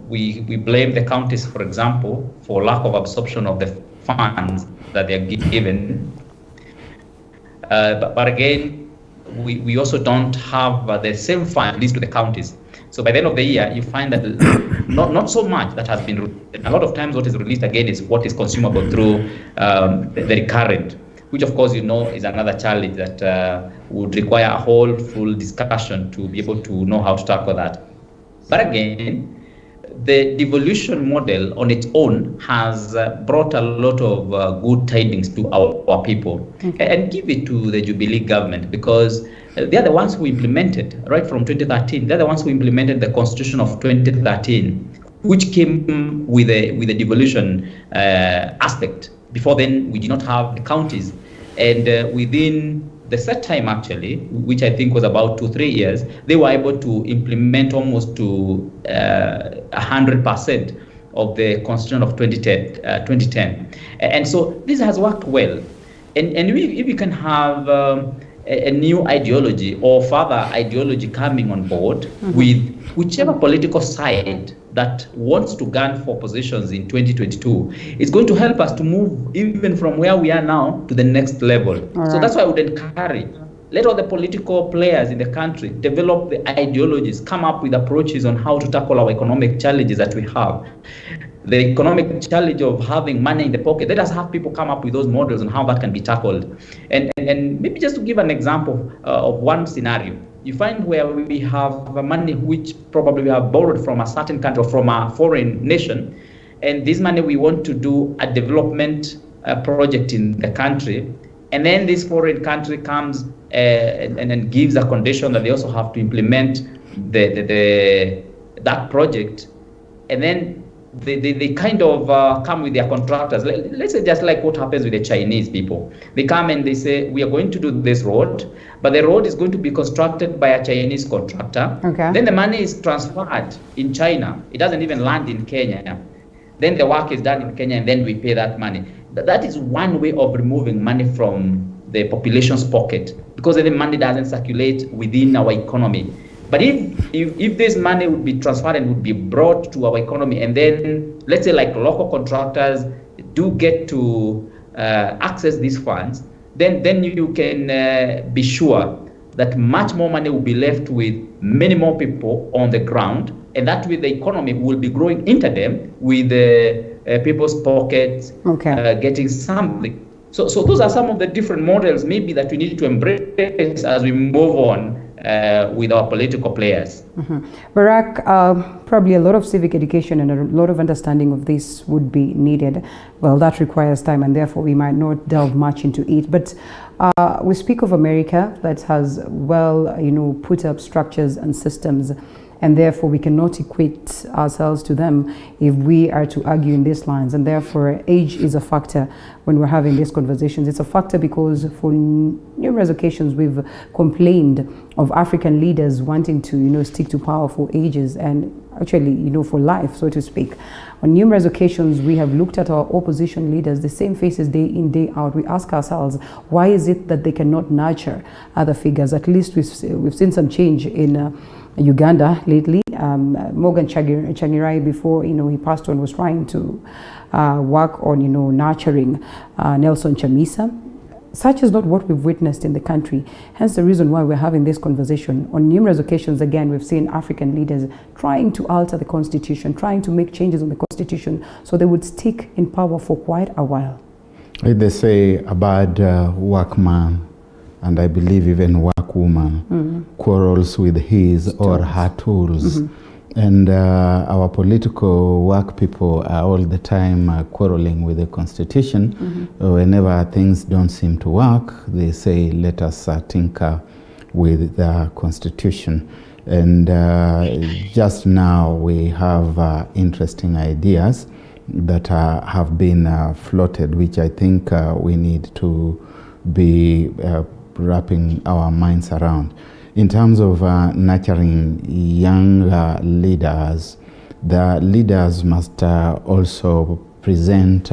Speaker 20: we blame the counties, for example, for lack of absorption of the funds that they are given. But again, we also don't have the same fund released to the counties. So by the end of the year, you find that not so much that has been, a lot of times what is released again is what is consumable through the recurrent, which of course is another challenge that would require a whole full discussion to be able to know how to tackle that. But again, the devolution model on its own has brought a lot of good tidings to our people. And give it to the Jubilee government, because they are the ones who implemented, right from 2013, they're the ones who implemented the Constitution of 2013, which came with a devolution aspect. Before then, we did not have the counties. And within the set time, actually, which I think was about 2-3 years, they were able to implement almost to 100% of the Constitution of 2010. And so this has worked well. And if we can have a new ideology or further ideology coming on board with whichever political side that wants to gun for positions in 2022, it's going to help us to move even from where we are now to the next level. So that's why I would encourage, let all the political players in the country develop the ideologies, come up with approaches on how to tackle our economic challenges that we have. The economic challenge of having money in the pocket, let us have people come up with those models on how that can be tackled. And maybe just to give an example of one scenario, you find where we have money which probably we have borrowed from a certain country or from a foreign nation, and this money we want to do a development project in the country, and then this foreign country comes and gives a condition that they also have to implement that project, and then they kind of come with their contractors. Let's say just like what happens with the Chinese people. They come and they say, we are going to do this road, but the road is going to be constructed by a Chinese contractor. Then the money is transferred in China. It doesn't even land in Kenya. Then the work is done in Kenya, and then we pay that money. That is one way of removing money from the population's pocket, because then the money doesn't circulate within our economy. But if this money would be transferred and would be brought to our economy, and then let's say like local contractors do get to access these funds, then you can be sure that much more money will be left with many more people on the ground, and that way the economy will be growing into them with people's pockets getting something. So those are some of the different models maybe that we need to embrace as we move on with our political players.
Speaker 2: Barak, probably a lot of civic education and a lot of understanding of this would be needed. Well, that requires time, and therefore we might not delve much into it. But we speak of America that has put up structures and systems, and therefore we cannot equate ourselves to them if we are to argue in these lines. And therefore age is a factor when we're having these conversations. It's a factor because for numerous occasions we've complained of African leaders wanting to stick to power for ages and actually for life, so to speak. On numerous occasions we have looked at our opposition leaders, the same faces day in, day out. We ask ourselves, why is it that they cannot nurture other figures? At least we've seen some change in Uganda lately. Morgan Tsvangirai, before he passed on, was trying to work on nurturing Nelson Chamisa. Such is not what we've witnessed in the country. Hence the reason why we're having this conversation. On numerous occasions, again, we've seen African leaders trying to alter the constitution, trying to make changes on the constitution so they would stick in power for quite a while.
Speaker 22: They say a bad workman, and I believe even workwoman, quarrels with his or her tools. And our political work people are all the time quarreling with the constitution. Whenever things don't seem to work, they say, let us tinker with the constitution. And just now we have interesting ideas that have been floated, which I think we need to be wrapping our minds around. In terms of nurturing young leaders, the leaders must also present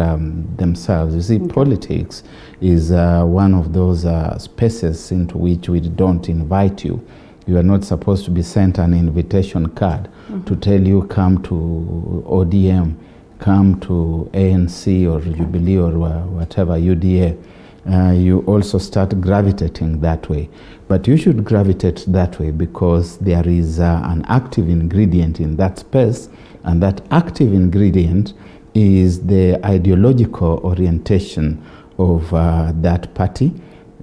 Speaker 22: themselves. You see, politics is one of those spaces into which we don't invite you. You are not supposed to be sent an invitation card to tell you come to ODM, come to ANC or Jubilee or whatever, UDA. You also start gravitating that way. But you should gravitate that way because there is an active ingredient in that space, and that active ingredient is the ideological orientation of that party,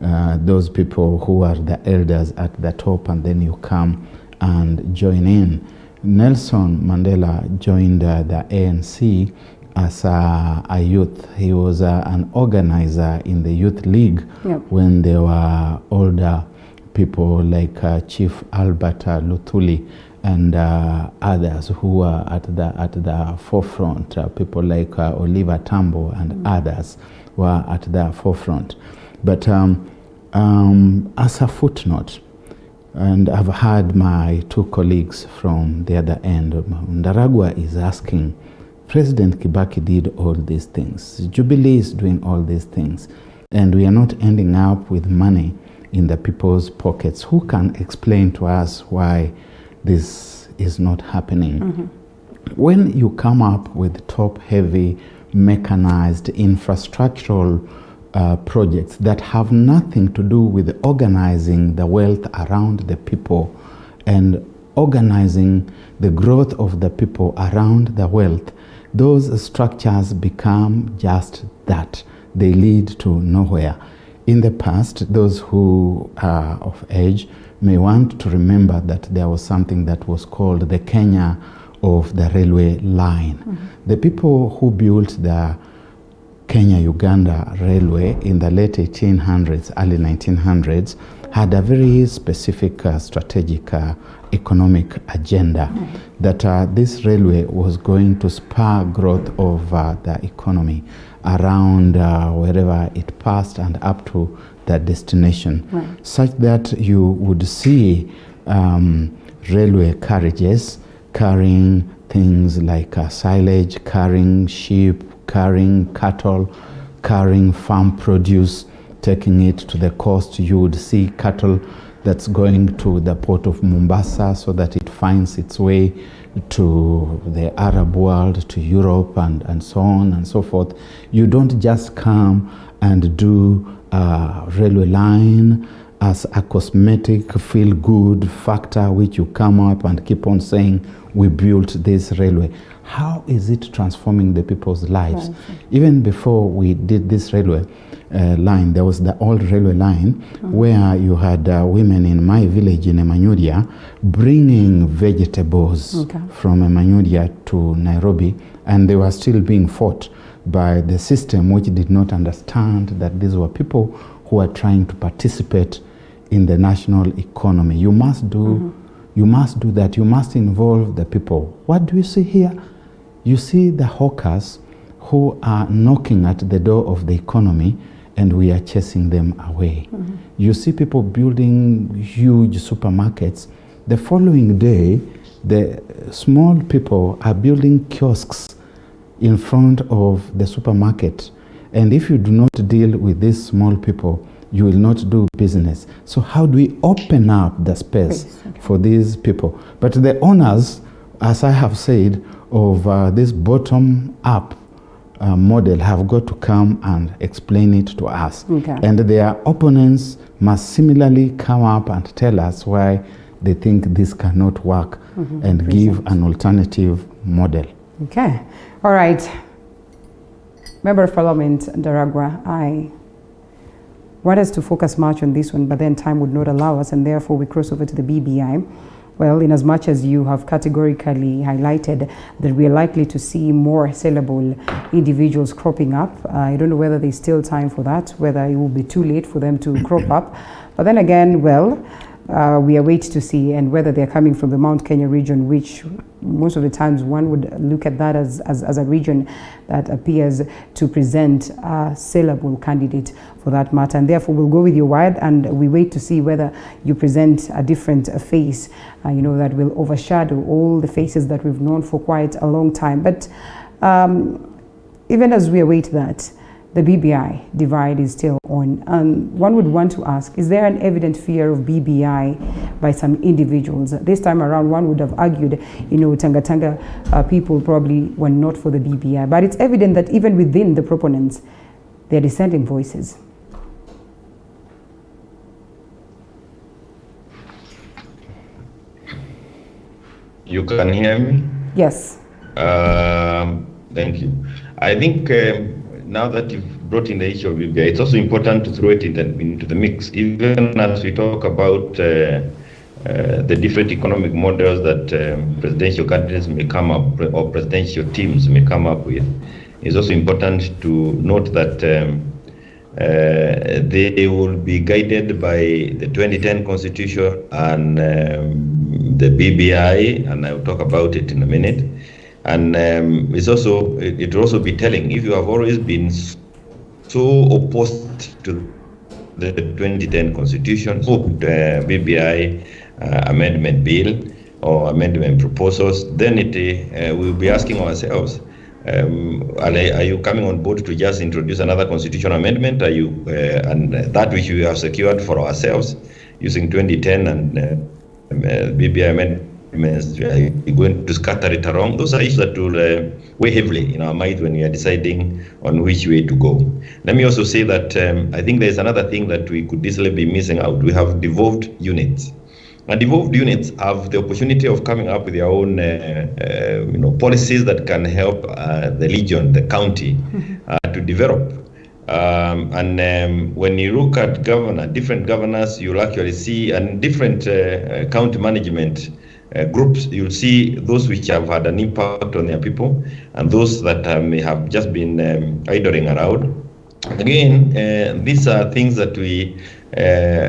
Speaker 22: those people who are the elders at the top, and then you come and join in. Nelson Mandela joined the ANC as a youth. He was an organizer in the Youth League when there were older people like Chief Albert Luthuli and others who were at the forefront. People like Oliver Tambo and others were at the forefront. But as a footnote, and I've had my two colleagues from the other end, Ndaragwa is asking, President Kibaki did all these things, Jubilee is doing all these things, and we are not ending up with money in the people's pockets. Who can explain to us why this is not happening? When you come up with top-heavy, mechanized, infrastructural projects that have nothing to do with organizing the wealth around the people and organizing the growth of the people around the wealth, those structures become just that. They lead to nowhere. In the past, those who are of age may want to remember that there was something that was called the Kenya of the railway line. The people who built the Kenya-Uganda railway in the late 1800s, early 1900s, had a very specific strategic economic agenda that this railway was going to spur growth of the economy around wherever it passed and up to the destination, such that you would see railway carriages carrying things like silage, carrying sheep, carrying cattle, carrying farm produce, taking it to the coast. You would see cattle that's going to the port of Mombasa so that it finds its way to the Arab world, to Europe, and so on and so forth. You don't just come and do a railway line as a cosmetic feel-good factor which you come up and keep on saying, we built this railway. How is it transforming the people's lives? Even before we did this railway line, there was the old railway line where you had women in my village in Emanyudia bringing vegetables from Emanyudia to Nairobi, and they were still being fought by the system which did not understand that these were people who are trying to participate in the national economy. You must do that. You must involve the people. What do you see here? You see the hawkers who are knocking at the door of the economy, and we are chasing them away. You see people building huge supermarkets. The following day, the small people are building kiosks in front of the supermarket. And if you do not deal with these small people, you will not do business. So how do we open up the space for these people? But the owners, as I have said, of this bottom-up model have got to come and explain it to us. And their opponents must similarly come up and tell us why they think this cannot work and give an alternative model.
Speaker 2: Okay. All right. Member of Parliament, Ndaragwa, I want us to focus much on this one, but then time would not allow us, and therefore we cross over to the BBI. Well, in as much as you have categorically highlighted that we are likely to see more sellable individuals cropping up, I don't know whether there's still time for that, whether it will be too late for them to crop up. But then again, well, we await to see, and whether they're coming from the Mount Kenya region, which most of the times one would look at that as a region that appears to present a saleable candidate for that matter. And therefore, we'll go with your word, and we wait to see whether you present a different face, that will overshadow all the faces that we've known for quite a long time. But even as we await that, the BBI divide is still on. One would want to ask, is there an evident fear of BBI by some individuals? This time around, one would have argued, Tanga people probably were not for the BBI. But it's evident that even within the proponents, there are dissenting voices.
Speaker 21: You can hear me?
Speaker 2: Yes.
Speaker 21: Thank you. I think now that you've brought in the issue of BBI, it's also important to throw it into the mix, even as we talk about the different economic models that presidential candidates may come up, or presidential teams may come up with. It's also important to note that they will be guided by the 2010 Constitution and the BBI, and I'll talk about it in a minute. And it will also be telling, if you have always been so opposed to the 2010 Constitution, the BBI amendment bill or amendment proposals, then we'll be asking ourselves, are you coming on board to just introduce another constitutional amendment? Are you and that which we have secured for ourselves using 2010 and BBI amendments, are you going to scatter it around? Those are issues that will weigh heavily in our mind when we are deciding on which way to go. Let me also say that I think there's another thing that we could easily be missing out. We have devolved units. And devolved units have the opportunity of coming up with their own policies that can help the region, the county, to develop. When you look at different governors, you'll actually see, and different county management groups, you'll see those which have had an impact on their people and those that may have just been idling around. Again, these are things that we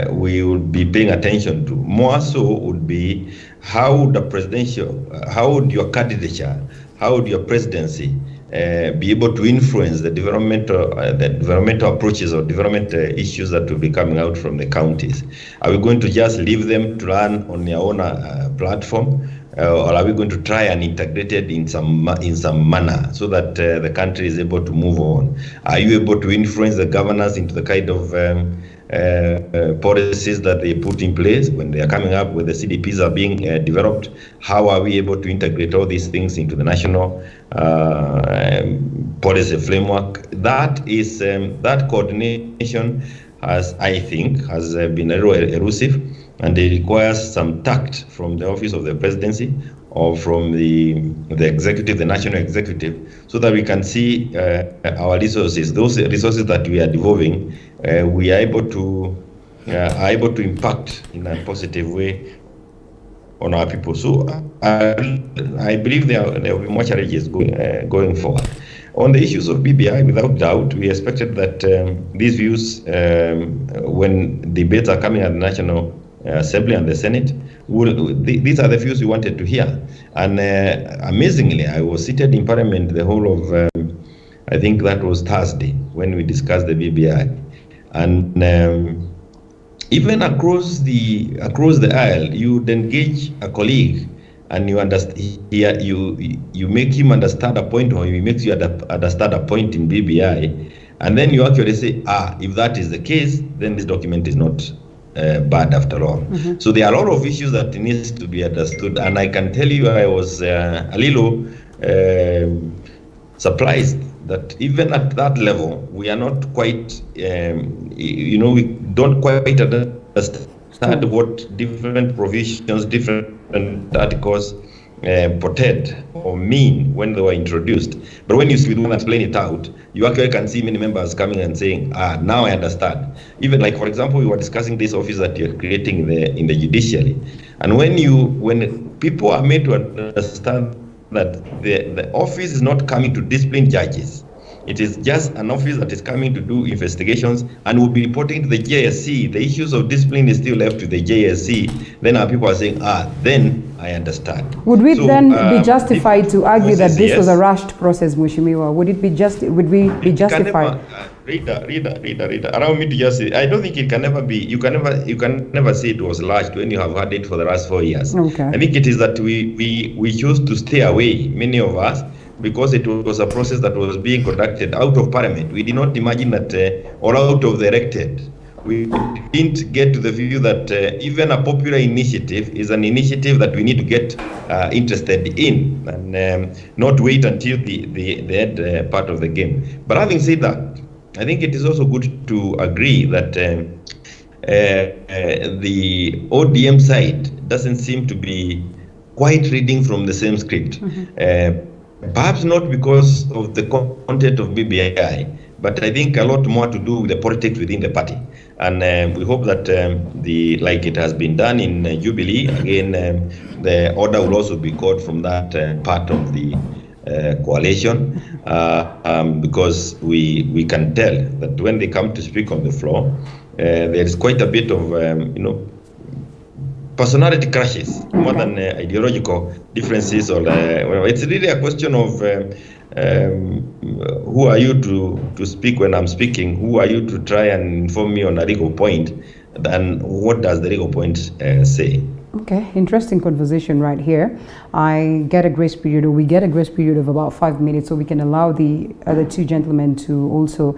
Speaker 21: will be paying attention to. More so would be how would your candidature, how would your presidency be able to influence the developmental approaches or development issues that will be coming out from the counties? Are we going to just leave them to run on their own platform, or are we going to try and integrate it in some manner so that the country is able to move on? Are you able to influence the governors into the kind of policies that they put in place when they are coming up, when the CDPs are being developed? How are we able to integrate all these things into the national policy framework? That coordination has been a little elusive, and it requires some tact from the office of the presidency or from the executive, the national executive, so that we can see our resources, those resources that we are devolving, we are able to impact in a positive way on our people. So I believe there will be more challenges going forward. On the issues of BBI, without doubt, we expected that these views, when debates are coming at the National Assembly and the Senate, these are the views we wanted to hear. And amazingly, I was seated in Parliament the whole of, I think that was Thursday, when we discussed the BBI. And even across the aisle, you would engage a colleague and you make him understand a point, or he makes you understand a point in BBI, and then you actually say, if that is the case, then this document is not bad after all. Mm-hmm. So there are a lot of issues that needs to be understood, and I can tell you I was a little surprised that even at that level, we are not quite, we don't quite understand what different provisions, different articles portend or mean when they were introduced. But when you see them explain it out, you actually can see many members coming and saying, now I understand. Even like, for example, we were discussing this office that you're creating in the judiciary. And when people are made to understand that the office is not coming to discipline judges, It is just an office that is coming to do investigations and will be reporting to the JSC. The issues of discipline is still left to the JSC. Then our people are saying, then I understand.
Speaker 2: Would we then be justified to argue that this was a rushed process, Mheshimiwa? Would we be justified?
Speaker 21: Reader, allow me to just say, I don't think it can never be, you can never say it was rushed when you have had it for the last 4 years.
Speaker 2: Okay.
Speaker 21: I think it is that we chose to stay away, many of us, because it was a process that was being conducted out of parliament. We did not imagine that, or out of the elected. We didn't get to the view that even a popular initiative is an initiative that we need to get interested in, and not wait until the end part of the game. But having said that, I think it is also good to agree that the ODM side doesn't seem to be quite reading from the same script. Perhaps not because of the content of BBI, but I think a lot more to do with the politics within the party. And we hope that like it has been done in Jubilee, again, the order will also be called from that part of the coalition, because we can tell that when they come to speak on the floor, there is quite a bit of, personality clashes, more than ideological differences. Or it's really a question of who are you to speak when I'm speaking? Who are you to try and inform me on a legal point? Then what does the legal point say?
Speaker 2: Okay, interesting conversation right here. I get a grace period, or we get a grace period of about 5 minutes, so we can allow the other two gentlemen to also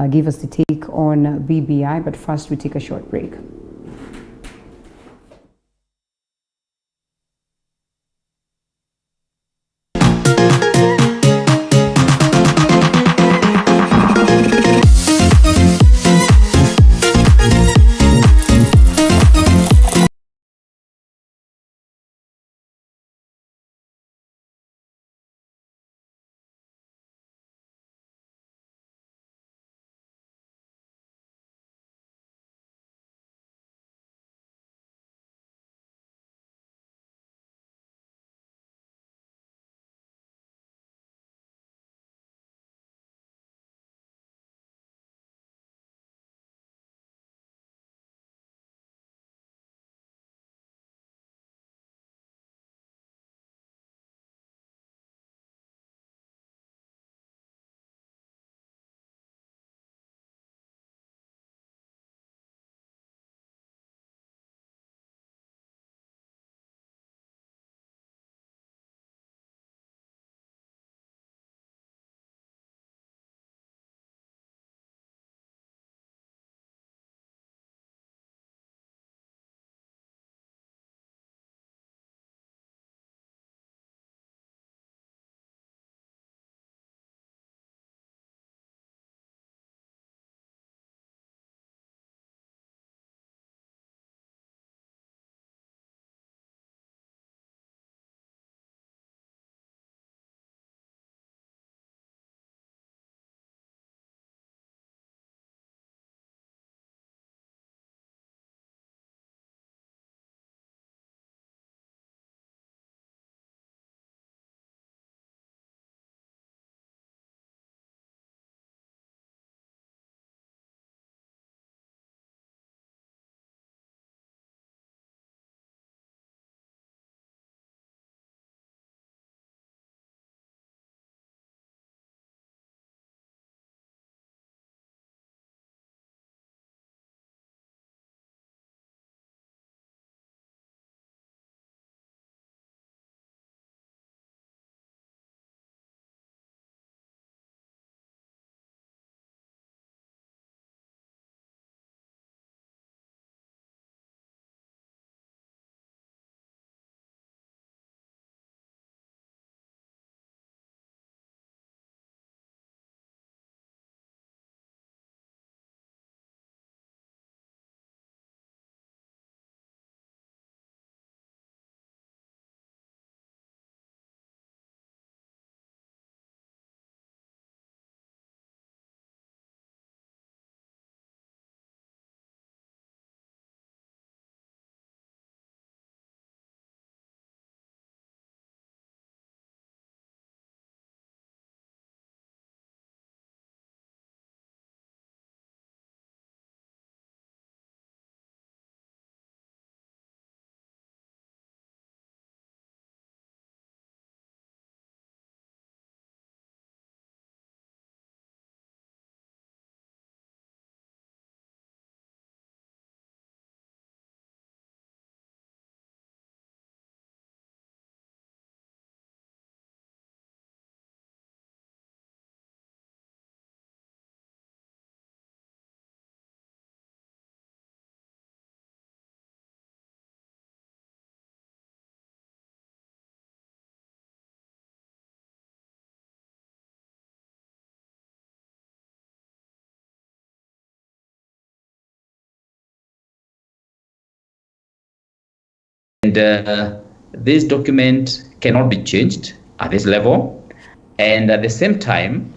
Speaker 2: give us the take on BBI. But first, we take a short break.
Speaker 20: this document cannot be changed at this level. And at the same time,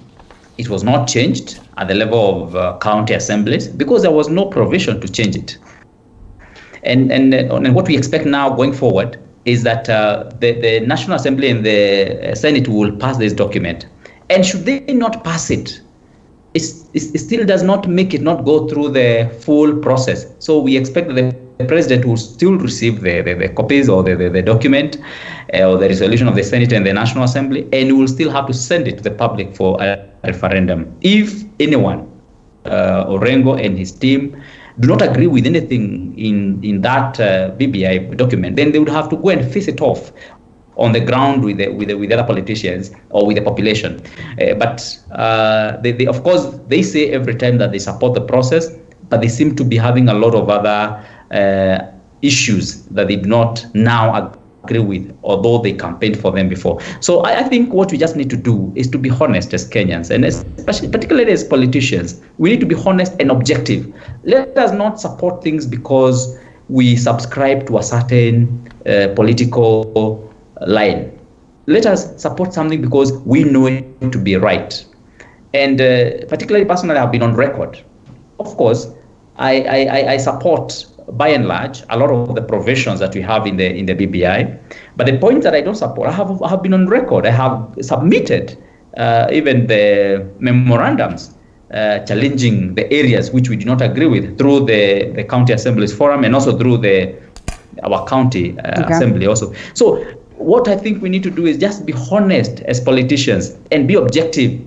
Speaker 20: it was not changed at the level of county assemblies because there was no provision to change it. And what we expect now going forward is that the National Assembly and the Senate will pass this document. And should they not pass it, it still does not make it not go through the full process. So we expect that the president will still receive the copies or the document or the resolution of the Senate and the National Assembly, and will still have to send it to the public for a referendum. If anyone, Orengo and his team, do not agree with anything in that BBI document, then they would have to go and face it off on the ground with the other politicians or with the population. But they of course, they say every time that they support the process, but they seem to be having a lot of other issues that they do not now agree with, although they campaigned for them before. So I think what we just need to do is to be honest as Kenyans, and especially, particularly as politicians, we need to be honest and objective. Let us not support things because we subscribe to a certain political line. Let us support something because we know it to be right. And particularly personally, I've been on record. Of course, I support, by and large, a lot of the provisions that we have in the BBI. But the point that I don't support, I have been on record. I have submitted even the memorandums challenging the areas which we do not agree with through the County Assemblies Forum and also through our county assembly also. So what I think we need to do is just be honest as politicians and be objective.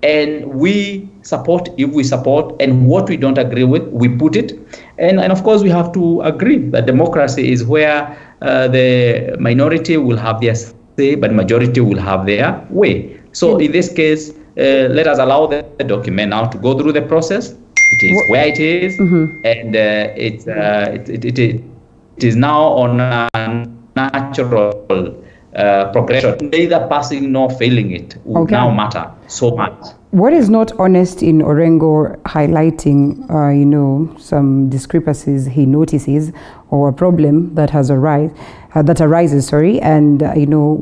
Speaker 20: And we support if we support, and what we don't agree with, we put it. And of course, we have to agree that democracy is where the minority will have their say, but majority will have their way. So in this case, let us allow the document now to go through the process. It is where it is, and it is now on a natural progression. Neither passing nor failing it will now matter so much.
Speaker 2: What is not honest in Orengo highlighting, some discrepancies he notices or a problem that has arises, and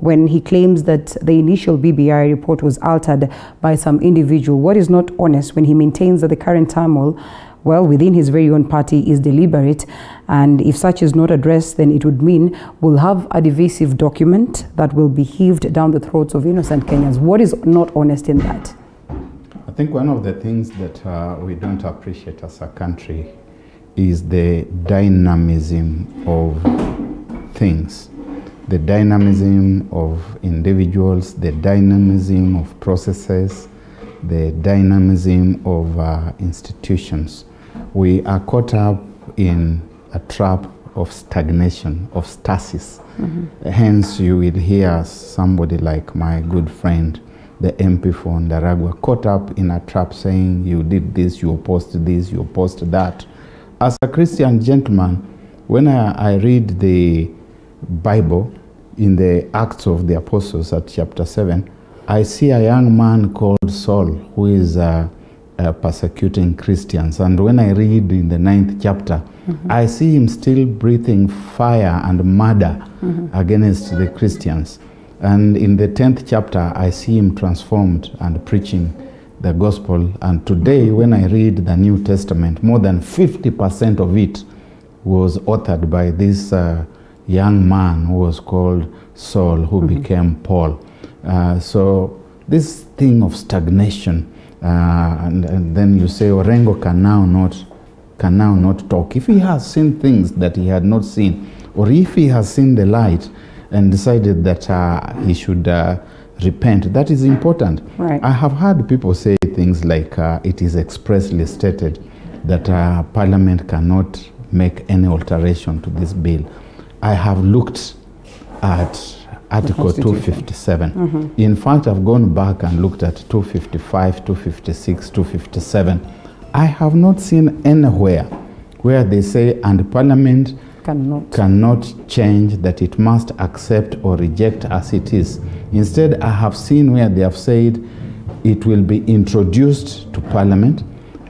Speaker 2: when he claims that the initial BBI report was altered by some individual, what is not honest when he maintains that the current turmoil, within his very own party is deliberate, and if such is not addressed, then it would mean we'll have a divisive document that will be heaved down the throats of innocent Kenyans. What is not honest in that?
Speaker 22: I think one of the things that we don't appreciate as a country is the dynamism of things, the dynamism of individuals, the dynamism of processes, the dynamism of institutions. We are caught up in a trap of stagnation, of stasis. Hence, you will hear somebody like my good friend, the MP for Ndaragwa, caught up in a trap saying, you did this, you opposed this, you opposed that. As a Christian gentleman, when I read the Bible in the Acts of the Apostles at chapter 7, I see a young man called Saul who is persecuting Christians. And when I read in the 9th chapter, I see him still breathing fire and murder against the Christians. And in the 10th chapter, I see him transformed and preaching the gospel. And today, when I read the New Testament, more than 50% of it was authored by this young man who was called Saul, who became Paul. So this thing of stagnation, and then you say Orengo can now not talk. If he has seen things that he had not seen, or if he has seen the light and decided that he should repent, that is important.
Speaker 2: Right.
Speaker 22: I have heard people say things like it is expressly stated that Parliament cannot make any alteration to this bill. I have looked at Article 257. In fact, I've gone back and looked at 255, 256, 257. I have not seen anywhere where they say, and Parliament cannot change, that it must accept or reject as it is. Instead, I have seen where they have said it will be introduced to Parliament,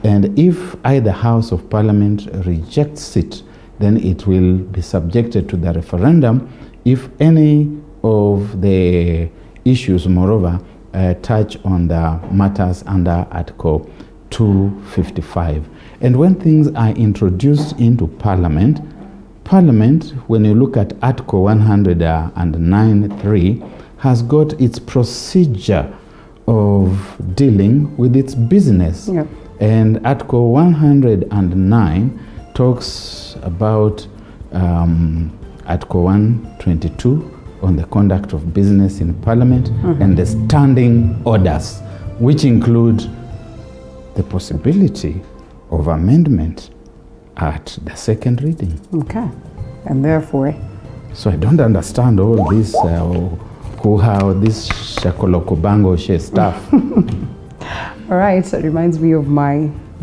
Speaker 22: and if either House of Parliament rejects it, then it will be subjected to the referendum if any of the issues, moreover, touch on the matters under Article 255. And when things are introduced into Parliament, when you look at Article 109.3, has got its procedure of dealing with its business.
Speaker 2: Yep.
Speaker 22: And Article 109 talks about Article 122 on the conduct of business in Parliament, and the standing orders, which include the possibility of amendment at the second reading.
Speaker 2: Okay. And therefore?
Speaker 22: So I don't understand all this how this shakolokobango stuff.
Speaker 2: All right, so it reminds me of my